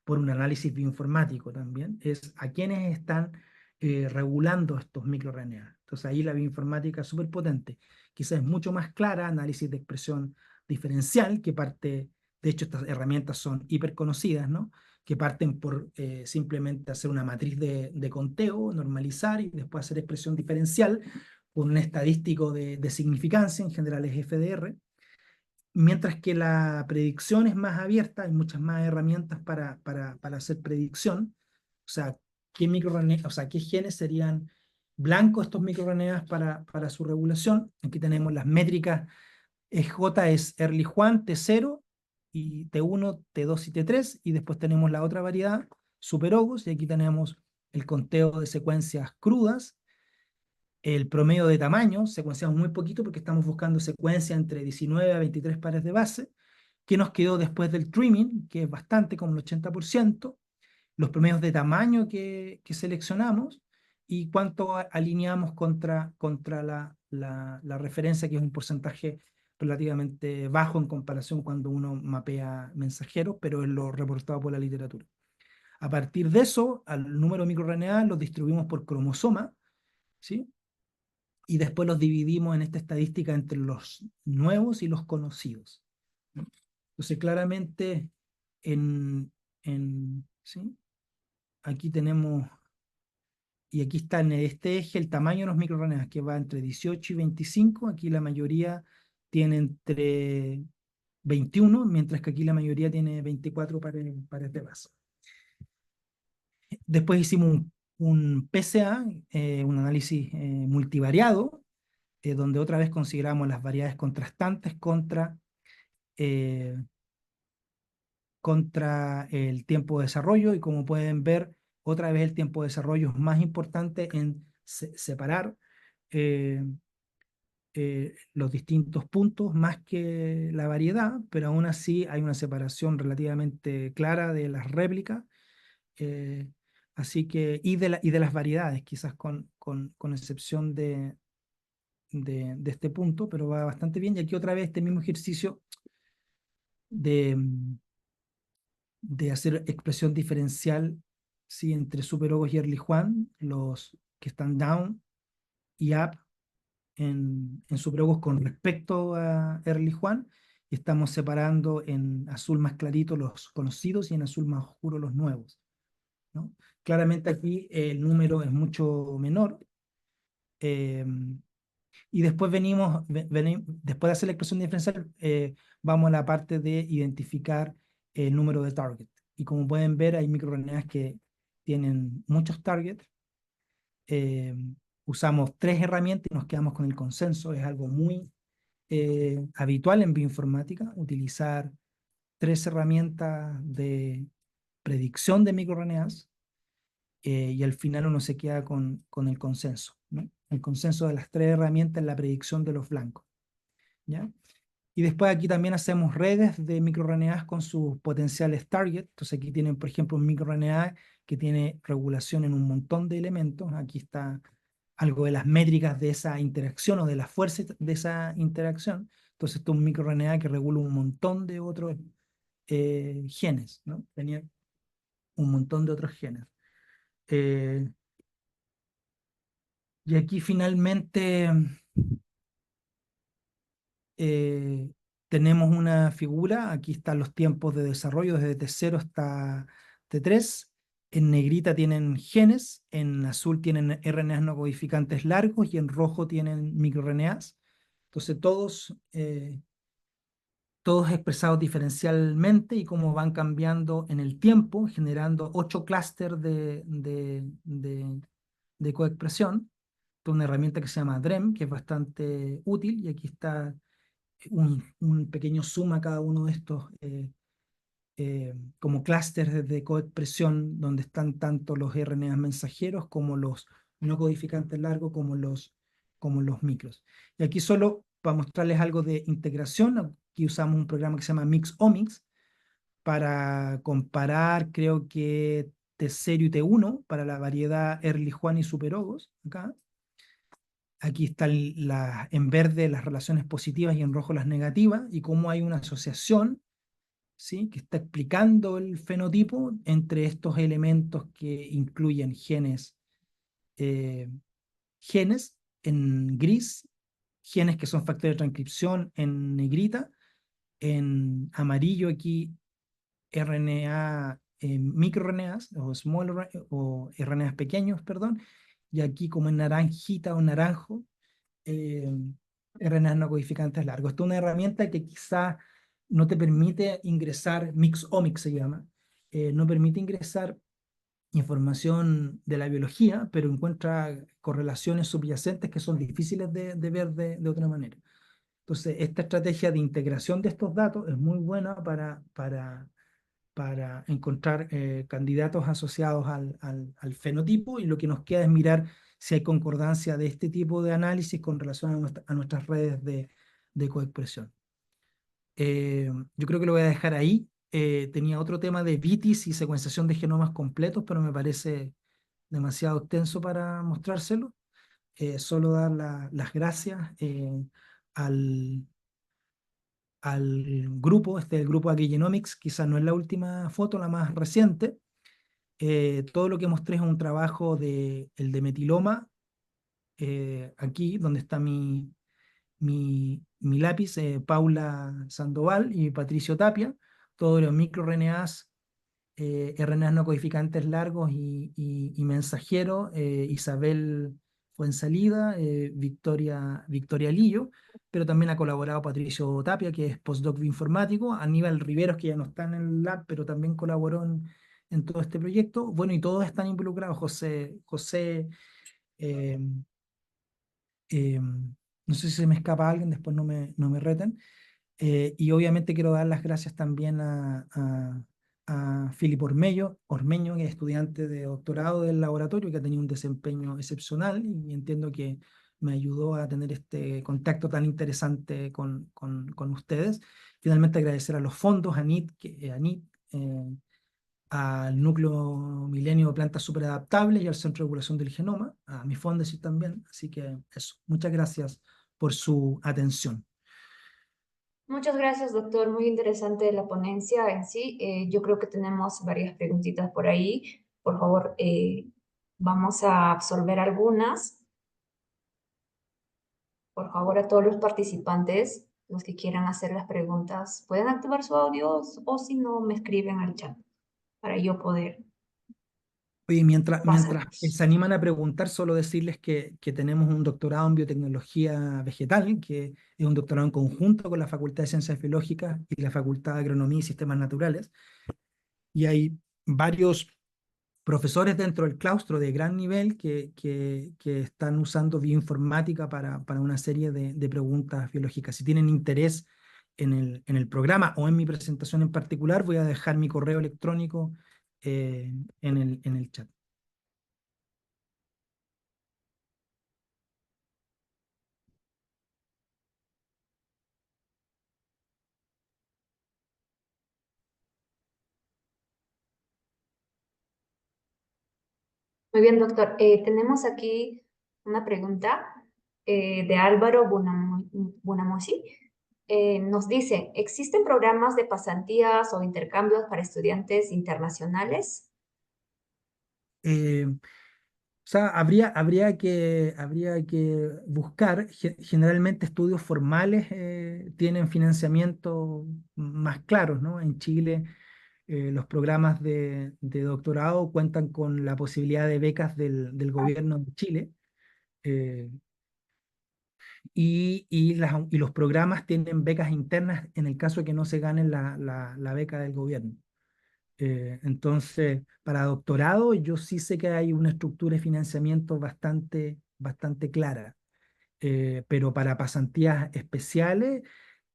Speaker 2: por un análisis bioinformático también, es a quienes están regulando estos microRNA. Entonces ahí la bioinformática es súper potente. Quizás es mucho más clara, análisis de expresión diferencial, que parte, de hecho estas herramientas son hiper conocidas, ¿no? Que parten por simplemente hacer una matriz de conteo, normalizar y después hacer expresión diferencial con un estadístico de significancia, en general es FDR. Mientras que la predicción es más abierta, hay muchas más herramientas para hacer predicción. O sea, o sea, qué genes serían blancos estos microRNAs para su regulación. Aquí tenemos las métricas. J es early Juan, T0, y T1, T2 y T3. Y después tenemos la otra variedad, superogos, y aquí tenemos el conteo de secuencias crudas, el promedio de tamaño, secuenciamos muy poquito porque estamos buscando secuencia entre 19 a 23 pares de base, que nos quedó después del trimming, que es bastante, como el 80%, los promedios de tamaño que seleccionamos y cuánto alineamos contra la referencia, que es un porcentaje relativamente bajo en comparación cuando uno mapea mensajeros, pero es lo reportado por la literatura. A partir de eso, al número de microRNA los distribuimos por cromosoma, ¿sí? Y después los dividimos en esta estadística entre los nuevos y los conocidos, ¿no? Entonces, claramente, ¿sí? Aquí tenemos, y aquí está en este eje el tamaño de los microRNAs, que va entre 18 y 25. Aquí la mayoría tiene entre 21, mientras que aquí la mayoría tiene 24 pares de base. Después hicimos un PCA, un análisis multivariado, donde otra vez consideramos las variedades contrastantes eh, contra el tiempo de desarrollo, y como pueden ver, otra vez el tiempo de desarrollo es más importante en separar eh, los distintos puntos más que la variedad, pero aún así hay una separación relativamente clara de las réplicas, eh, así que, y de las variedades, quizás con excepción de este punto, pero va bastante bien. Y aquí otra vez este mismo ejercicio de, de hacer expresión diferencial, ¿sí? Entre superogos y early Juan, los que están down y up en superogos con respecto a early Juan, y estamos separando en azul más clarito los conocidos y en azul más oscuro los nuevos, ¿no? Claramente aquí el número es mucho menor. eh, Y después después de hacer la expresión diferencial, vamos a la parte de identificar el número de target. Y como pueden ver, hay microRNAs que tienen muchos targets. Eh, Usamos 3 herramientas y nos quedamos con el consenso. Es algo muy habitual en bioinformática, utilizar 3 herramientas de predicción de microRNAs, y al final uno se queda con el consenso, ¿no? El consenso de las 3 herramientas en la predicción de los blancos, ¿ya? Y después aquí también hacemos redes de microRNAs con sus potenciales target. Entonces aquí tienen, por ejemplo, un microRNA que tiene regulación en un montón de elementos. Aquí está algo de las métricas de esa interacción o de la fuerza de esa interacción. Entonces esto es un microRNA que regula un montón de otros genes, ¿no? Tenía un montón de otros genes. Eh, y aquí finalmente eh, tenemos una figura. Aquí están los tiempos de desarrollo desde T0 hasta T3. En negrita tienen genes, en azul tienen RNAs no codificantes largos y en rojo tienen microRNAs. Entonces todos expresados diferencialmente y cómo van cambiando en el tiempo, generando 8 clústeres de coexpresión. Esto es una herramienta que se llama DREM, que es bastante útil, y aquí está un pequeño zoom a cada uno de estos como clústeres de coexpresión, donde están tanto los RNAs mensajeros como los no codificantes largos, como los micros. Y aquí solo para mostrarles algo de integración, aquí usamos un programa que se llama Mixomics para comparar, creo que T0 y T1 para la variedad Ehrlich-Juan y Superogos, acá. Aquí están en verde las relaciones positivas y en rojo las negativas, y cómo hay una asociación, ¿sí?, que está explicando el fenotipo entre estos elementos que incluyen eh, genes en gris, genes que son factores de transcripción en negrita, en amarillo aquí RNA, microRNAs o RNAs pequeños, perdón, y aquí como en naranjita o naranjo, eh, RNAs no codificantes largos. Esta es una herramienta que quizá no te permite ingresar, Mixomics se llama, no permite ingresar información de la biología, pero encuentra correlaciones subyacentes que son difíciles de ver de otra manera. Entonces, esta estrategia de integración de estos datos es muy buena para encontrar candidatos asociados al fenotipo, y lo que nos queda es mirar si hay concordancia de este tipo de análisis con relación a nuestras redes de coexpresión. Yo creo que lo voy a dejar ahí. Tenía otro tema de VITIS y secuenciación de genomas completos, pero me parece demasiado extenso para mostrárselo. Solo dar las gracias al, al grupo, el grupo Agrigenomics. Quizás no es la última foto, la más reciente. Todo lo que mostré es un trabajo el de metiloma, aquí donde está mi lápiz, Paula Sandoval y Patricio Tapia, todos los microRNAs, RNAs no codificantes largos y mensajeros, Isabel Fuensalida, Victoria Lillo, pero también ha colaborado Patricio Tapia, que es postdoc bioinformático, Aníbal Riveros, que ya no está en el lab, pero también colaboró en todo este proyecto. Bueno, y todos están involucrados, José, eh, eh, no sé si se me escapa alguien, después no me reten. Y obviamente quiero dar las gracias también a Filip Ormeño, que es estudiante de doctorado del laboratorio, que ha tenido un desempeño excepcional, y entiendo que me ayudó a tener este contacto tan interesante con ustedes. Finalmente agradecer a los fondos, a NIT, al Núcleo Milenio de Plantas Superadaptables y al Centro de Regulación del Genoma, a mi Fondesit también. Así que eso, muchas gracias por su atención.
Speaker 1: Muchas gracias, doctor. Muy interesante la ponencia en sí. Yo creo que tenemos varias preguntitas por ahí. Por favor, vamos a absolver algunas. Por favor, a todos los participantes, los que quieran hacer las preguntas, pueden activar su audio o si no, me escriben al chat para yo poder
Speaker 2: Oye, mientras
Speaker 1: pasarlos.
Speaker 2: se animan a preguntar, solo decirles que tenemos un doctorado en biotecnología vegetal, que es un doctorado en conjunto con la Facultad de Ciencias Biológicas y la Facultad de Agronomía y Sistemas Naturales. Y hay varios profesores dentro del claustro de gran nivel que están usando bioinformática para una serie de preguntas biológicas. Si tienen interés en el programa o en mi presentación en particular, voy a dejar mi correo electrónico en el chat.
Speaker 1: Muy bien, doctor. Tenemos aquí una pregunta de Álvaro Bunamosi. Nos dice, ¿existen programas de pasantías o intercambios para estudiantes internacionales?
Speaker 2: O sea, habría que buscar, generalmente estudios formales tienen financiamiento más claros, ¿no? En Chile los programas de doctorado cuentan con la posibilidad de becas del gobierno de Chile. eh, y los programas tienen becas internas en el caso de que no se ganen la beca del gobierno. Entonces, para doctorado, yo sí sé que hay una estructura de financiamiento bastante clara. Pero para pasantías especiales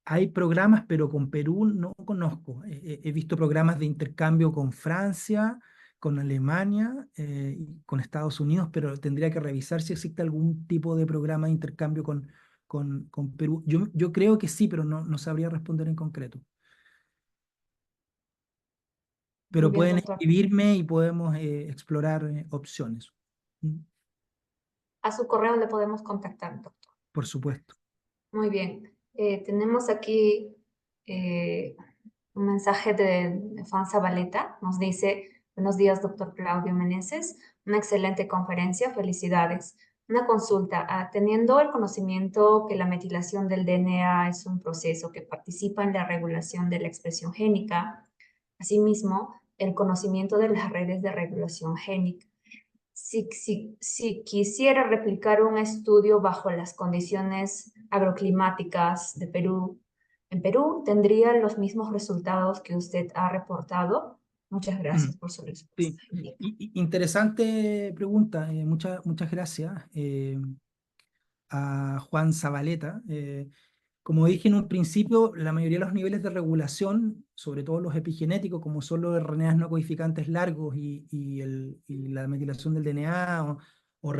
Speaker 2: hay programas, pero con Perú no conozco. He visto programas de intercambio con Francia, con Alemania y con Estados Unidos, pero tendría que revisar si existe algún tipo de programa de intercambio con Perú. Yo creo que sí, pero no sabría responder en concreto.
Speaker 1: Muy
Speaker 2: Pero
Speaker 1: bien,
Speaker 2: pueden
Speaker 1: doctor.
Speaker 2: escribirme y podemos explorar opciones. Mm,
Speaker 1: A su correo le podemos contactar, doctor.
Speaker 2: Por supuesto.
Speaker 1: Muy bien. Tenemos aquí eh, un mensaje de Fan Zabaleta. Nos dice, buenos días, doctor Claudio Meneses. Una excelente conferencia. Felicidades. Una consulta. Teniendo el conocimiento que la metilación del DNA es un proceso que participa en la regulación de la expresión génica, asimismo, el conocimiento de las redes de regulación génica. Si quisiera replicar un estudio bajo las condiciones agroclimáticas de Perú, en Perú tendría los mismos resultados que usted ha reportado. Muchas
Speaker 2: Mm,
Speaker 1: gracias por su
Speaker 2: Sí,
Speaker 1: respuesta. Indica.
Speaker 2: interesante pregunta. Muchas gracias a Juan Zabaleta. Como dije en un principio, la mayoría de los niveles de regulación, sobre todo los epigenéticos, como son los RNAs no codificantes largos y la metilación del DNA o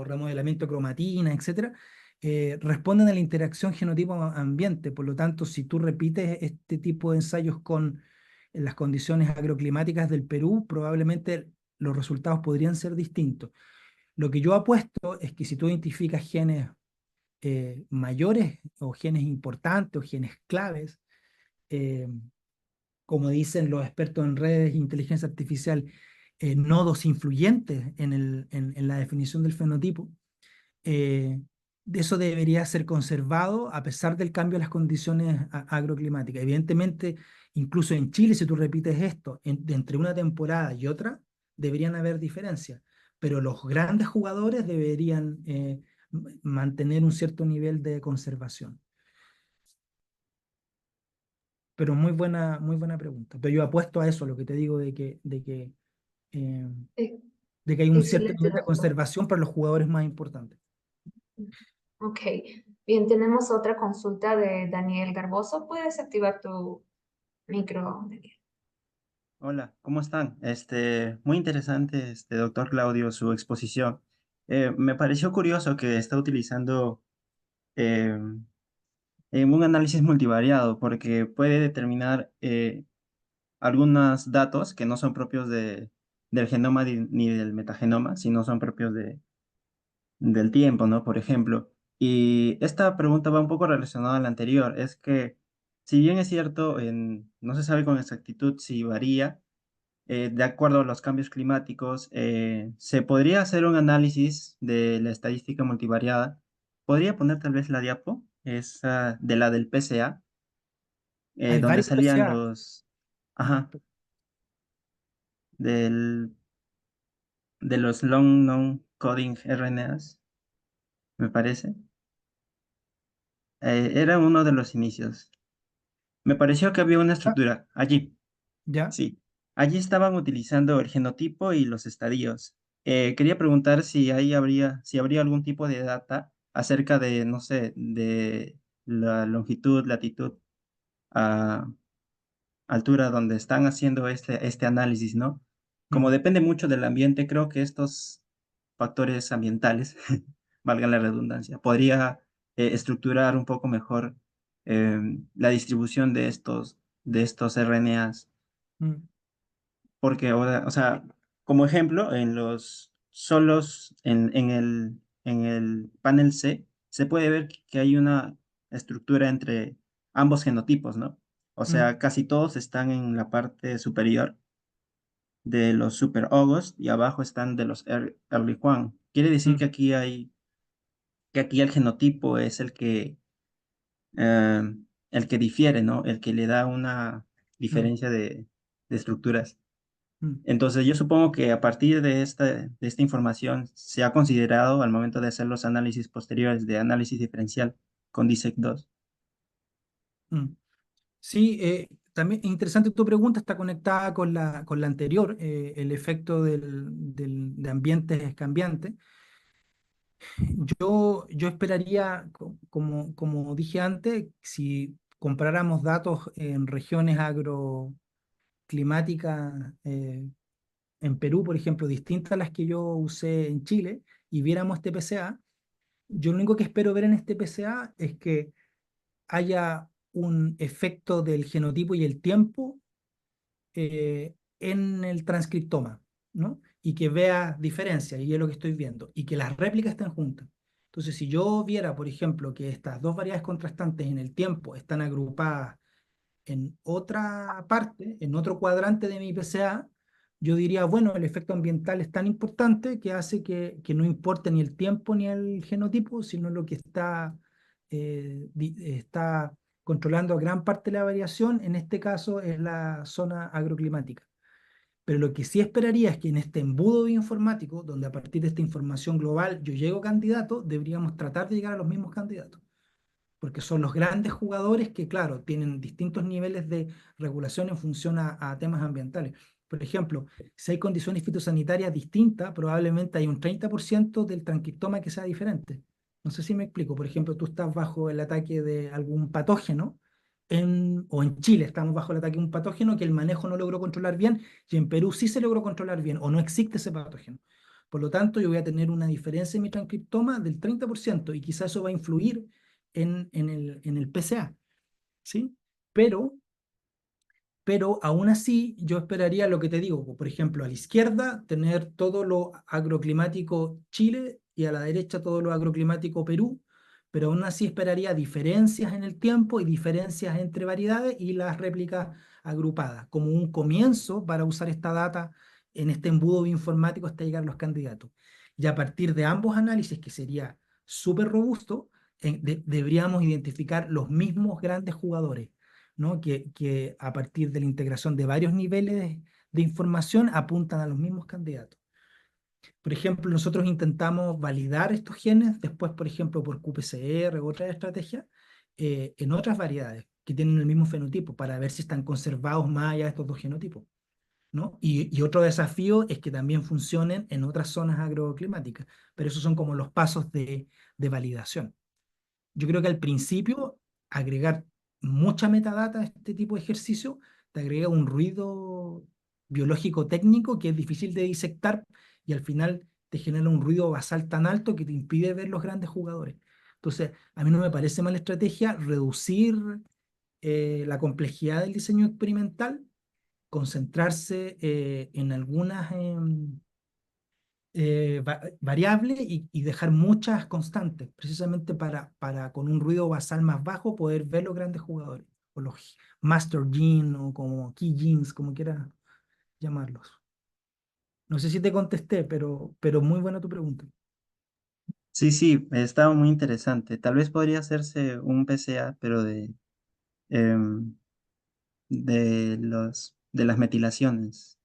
Speaker 2: remodelamiento de cromatina, etcétera, responden a la interacción genotipo-ambiente. Por lo tanto, si tú repites este tipo de ensayos con las condiciones agroclimáticas del Perú, probablemente los resultados podrían ser distintos. Lo que yo apuesto es que si tú identificas genes mayores o genes importantes o genes claves, eh, como dicen los expertos en redes e inteligencia artificial, nodos influyentes en la definición del fenotipo, eh, de eso debería ser conservado a pesar del cambio de las condiciones agroclimáticas. Evidentemente, incluso en Chile, si tú repites esto de entre una temporada y otra, deberían haber diferencias, pero los grandes jugadores deberían mantener un cierto nivel de conservación. Pero muy buena pregunta. Pero yo apuesto a eso, lo que te digo eh,
Speaker 1: Eh,
Speaker 2: de que hay un cierto
Speaker 1: Excelente,
Speaker 2: nivel de
Speaker 1: doctor.
Speaker 2: conservación para los jugadores más importantes.
Speaker 1: Ok. Bien, tenemos otra consulta de Daniel Garboso. ¿Puedes activar tu micro, Daniel?
Speaker 3: Hola, ¿cómo están? Muy interesante, doctor Claudio, su exposición. Me pareció curioso que está utilizando eh, un análisis multivariado porque puede determinar algunos datos que no son propios del genoma ni del metagenoma, sino son propios del tiempo, ¿no? Por ejemplo. Y esta pregunta va un poco relacionada a la anterior. Es que, si bien es cierto, no se sabe con exactitud si varía de acuerdo a los cambios climáticos, se podría hacer un análisis de la estadística multivariada. Podría poner tal vez la diapo, esa de la del PCA,
Speaker 2: Hay
Speaker 3: donde
Speaker 2: varios
Speaker 3: salían
Speaker 2: PCA.
Speaker 3: los, ajá, del, de los long non-coding RNAs, me parece. Era uno de los inicios. Me pareció que había una estructura allí.
Speaker 2: ¿Ya?
Speaker 3: Sí, allí estaban utilizando el genotipo y los estadios. Quería preguntar si habría algún tipo de data acerca de, no sé, de la longitud, latitud a altura donde están haciendo este análisis, ¿no? Como
Speaker 2: Mm,
Speaker 3: depende mucho del ambiente, creo que estos factores ambientales, valga la redundancia, podría estructurar un poco mejor la distribución de estos RNAs.
Speaker 2: mm,
Speaker 3: Porque ahora, o sea, como ejemplo, en los solos, en el panel C, se puede ver que hay una estructura entre ambos genotipos, ¿no? O
Speaker 2: mm,
Speaker 3: sea, casi todos están en la parte superior de los superhogos y abajo están de los early Juan. Quiere decir
Speaker 2: mm,
Speaker 3: que aquí el genotipo es eh, el que difiere, ¿no? El que le da una
Speaker 2: mm,
Speaker 3: diferencia de estructuras.
Speaker 2: mm.
Speaker 3: Entonces, yo supongo que a partir de esta información se ha considerado al momento de hacer los análisis posteriores de análisis diferencial con DSEC2.
Speaker 2: Mm. Sí, también interesante tu pregunta, está conectada con la anterior, el efecto de ambientes cambiantes. Yo esperaría, como dije antes, si comparáramos datos en regiones agroclimáticas en Perú, por ejemplo, distintas a las que yo usé en Chile, y viéramos este PCA, yo lo único que espero ver en este PCA es que haya un efecto del genotipo y el tiempo en el transcriptoma, ¿no? Y que vea diferencias, y es lo que estoy viendo, y que las réplicas estén juntas. Entonces, si yo viera, por ejemplo, que estas dos variedades contrastantes en el tiempo están agrupadas en otra parte, en otro cuadrante de mi PCA, yo diría, bueno, el efecto ambiental es tan importante que hace que no importe ni el tiempo ni el genotipo, sino lo que está controlando gran parte de la variación, en este caso es la zona agroclimática. Pero lo que sí esperaría es que en este embudo bioinformático, donde a partir de esta información global yo llego a candidato, deberíamos tratar de llegar a los mismos candidatos, porque son los grandes jugadores que, claro, tienen distintos niveles de regulación en función a temas ambientales. Por ejemplo, si hay condiciones fitosanitarias distintas, probablemente hay un 30% del transcriptoma que sea diferente. No sé si me explico. Por ejemplo, tú estás bajo el ataque de algún patógeno, o en Chile estamos bajo el ataque de un patógeno que el manejo no logró controlar bien, y en Perú sí se logró controlar bien, o no existe ese patógeno. Por lo tanto, yo voy a tener una diferencia en mi transcriptoma del 30%, y quizás eso va a influir en el PCA, ¿sí? Pero, pero aún así yo esperaría lo que te digo, por ejemplo, a la izquierda tener todo lo agroclimático Chile y a la derecha todo lo agroclimático Perú, pero aún así esperaría diferencias en el tiempo y diferencias entre variedades y las réplicas agrupadas, como un comienzo para usar esta data en este embudo bioinformático hasta llegar a los candidatos. Y a partir de ambos análisis, que sería súper robusto, deberíamos identificar los mismos grandes jugadores, ¿no? Que a partir de la integración de varios niveles de información apuntan a los mismos candidatos. Por ejemplo, nosotros intentamos validar estos genes después, por ejemplo, por qPCR u otras estrategias, en otras variedades que tienen el mismo fenotipo para ver si están conservados más allá de estos dos genotipos, ¿no? Y otro desafío es que también funcionen en otras zonas agroclimáticas, pero esos son como los pasos de validación. Yo creo que al principio agregar mucha metadata a este tipo de ejercicio te agrega un ruido biológico técnico que es difícil de disectar, y al final te genera un ruido basal tan alto que te impide ver los grandes jugadores. Entonces, a mí no me parece mala estrategia reducir la complejidad del diseño experimental, concentrarse en algunas variables, y dejar muchas constantes, precisamente para con un ruido basal más bajo poder ver los grandes jugadores, o los master gene, o como key genes, como quieras llamarlos. No sé si te contesté, pero muy buena tu pregunta.
Speaker 3: Sí, sí, estaba muy interesante. Tal vez podría hacerse un PCA, pero em, de las metilaciones,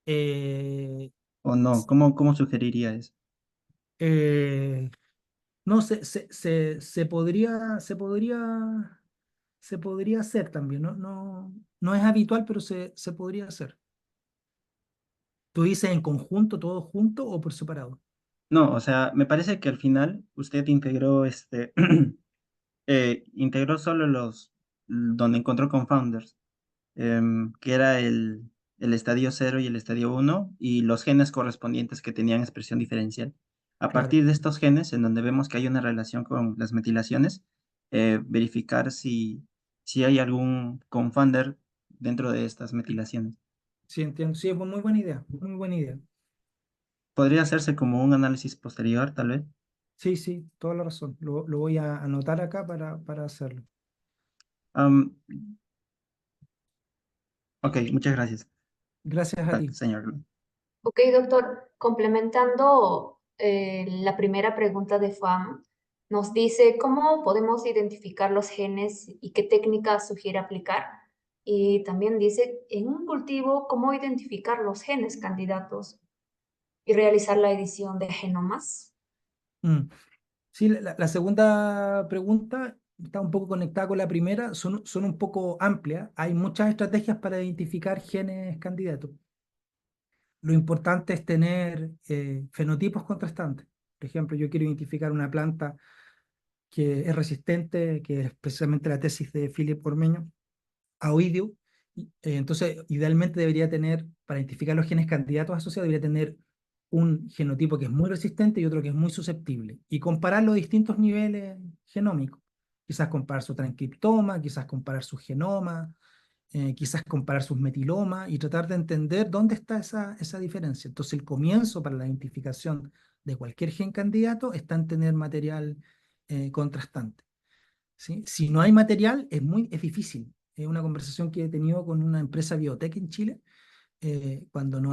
Speaker 2: Eh,
Speaker 3: ¿o no? ¿Cómo sugeriría eso?
Speaker 2: eh, no, se podría hacer también, ¿no? No es habitual, pero se podría hacer. ¿Tú dices en conjunto, todo junto o por separado?
Speaker 3: No, o sea, me parece que al final usted integró integró solo donde encontró confounders, que era el estadio 0 y el estadio 1 y los genes correspondientes que tenían expresión diferencial. A
Speaker 2: Claro.
Speaker 3: partir de estos genes, en donde vemos que hay una relación con las metilaciones, verificar si hay algún confounder dentro de estas metilaciones.
Speaker 2: Sí, entiendo. Sí, es muy buena idea, muy buena idea.
Speaker 3: Podría hacerse como un análisis posterior, tal vez.
Speaker 2: Sí, sí, toda la razón. Lo voy a anotar acá para hacerlo.
Speaker 3: Am, ok, muchas gracias,
Speaker 2: Gracias a ti.
Speaker 3: señor.
Speaker 1: Ok, doctor, complementando la primera pregunta de Juan, nos dice cómo podemos identificar los genes y qué técnicas sugiere aplicar. Y también dice, en un cultivo, cómo identificar los genes candidatos y realizar la edición de genomas.
Speaker 2: Mm. Sí, la segunda pregunta está un poco conectada con la primera, son un poco amplias. Hay muchas estrategias para identificar genes candidatos. Lo importante es tener fenotipos contrastantes. Por ejemplo, yo quiero identificar una planta que es resistente, que es precisamente la tesis de Philip Ormeño, a oidio. Entonces, idealmente debería tener, para identificar los genes candidatos asociados, debería tener un genotipo que es muy resistente y otro que es muy susceptible. Y comparar los distintos niveles genómicos. Quizás comparar su transcriptoma, quizás comparar su genoma, quizás comparar sus metilomas y tratar de entender dónde está esa diferencia. Entonces, el comienzo para la identificación de cualquier gen candidato está en tener material contrastante. ¿Sí? Si no hay material, es difícil. Es una conversación que he tenido con una empresa biotech en Chile. Cuando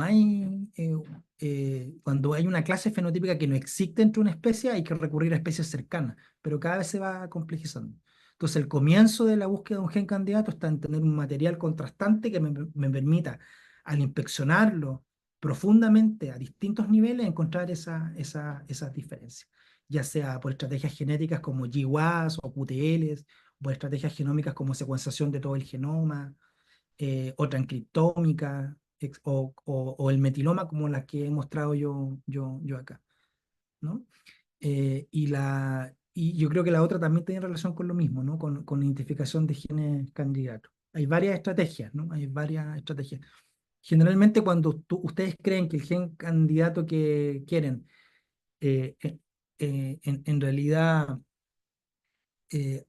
Speaker 2: hay una clase fenotípica que no existe entre una especie, hay que recurrir a especies cercanas, pero cada vez se va complejizando. Entonces, el comienzo de la búsqueda de un gen candidato está en tener un material contrastante que me permita, al inspeccionarlo profundamente a distintos niveles, encontrar esas diferencias, ya sea por estrategias genéticas como GWAS o QTLs, o por estrategias genómicas como secuenciación de todo el genoma, o transcriptómica, o el metiloma como las que he mostrado yo acá, ¿no? Y yo creo que la otra también tiene relación con lo mismo, ¿no? Con identificación de genes candidatos. Hay varias estrategias, ¿no? Hay varias estrategias. Generalmente cuando ustedes creen que el gen candidato que quieren, eh, eh, en realidad eh,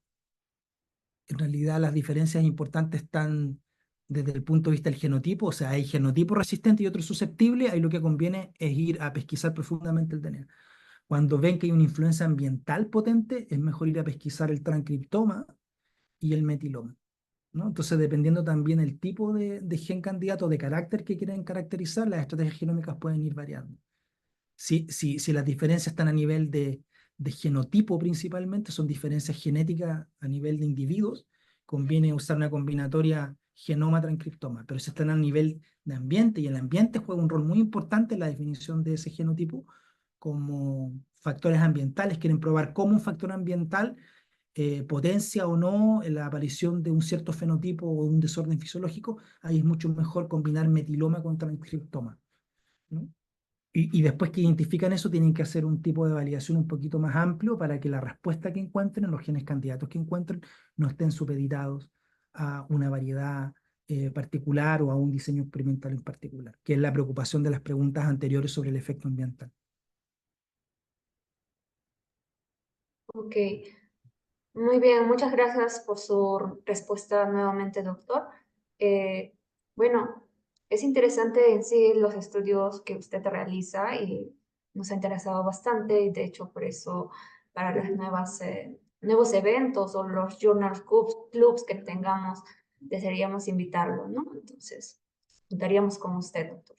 Speaker 2: las diferencias importantes están desde el punto de vista del genotipo, o sea, hay genotipo resistente y otro susceptible, ahí lo que conviene es ir a pesquisar profundamente el DNA. Cuando ven que hay una influencia ambiental potente, es mejor ir a pesquisar el transcriptoma y el metiloma, ¿no? Entonces, dependiendo también el tipo de gen candidato, de carácter que quieren caracterizar, las estrategias genómicas pueden ir variando. Si las diferencias están a nivel de genotipo principalmente, son diferencias genéticas a nivel de individuos, conviene usar una combinatoria genoma-transcriptoma, pero si están a nivel de ambiente, y el ambiente juega un rol muy importante en la definición de ese genotipo, como factores ambientales, quieren probar cómo un factor ambiental potencia o no la aparición de un cierto fenotipo o un desorden fisiológico, ahí es mucho mejor combinar metiloma con transcriptoma, ¿no? Y después que identifican eso, tienen que hacer un tipo de validación un poquito más amplio para que la respuesta que encuentren, los genes candidatos que encuentren, no estén supeditados a una variedad particular o a un diseño experimental en particular, que es la preocupación de las preguntas anteriores sobre el efecto ambiental.
Speaker 1: Ok, muy bien, muchas gracias por su respuesta nuevamente, doctor. Eh, bueno, es interesante en sí los estudios que usted realiza y nos ha interesado bastante y de hecho por eso para las nuevos eventos o los journal clubs que tengamos desearíamos invitarlo, ¿no? Entonces, contaríamos con usted, doctor.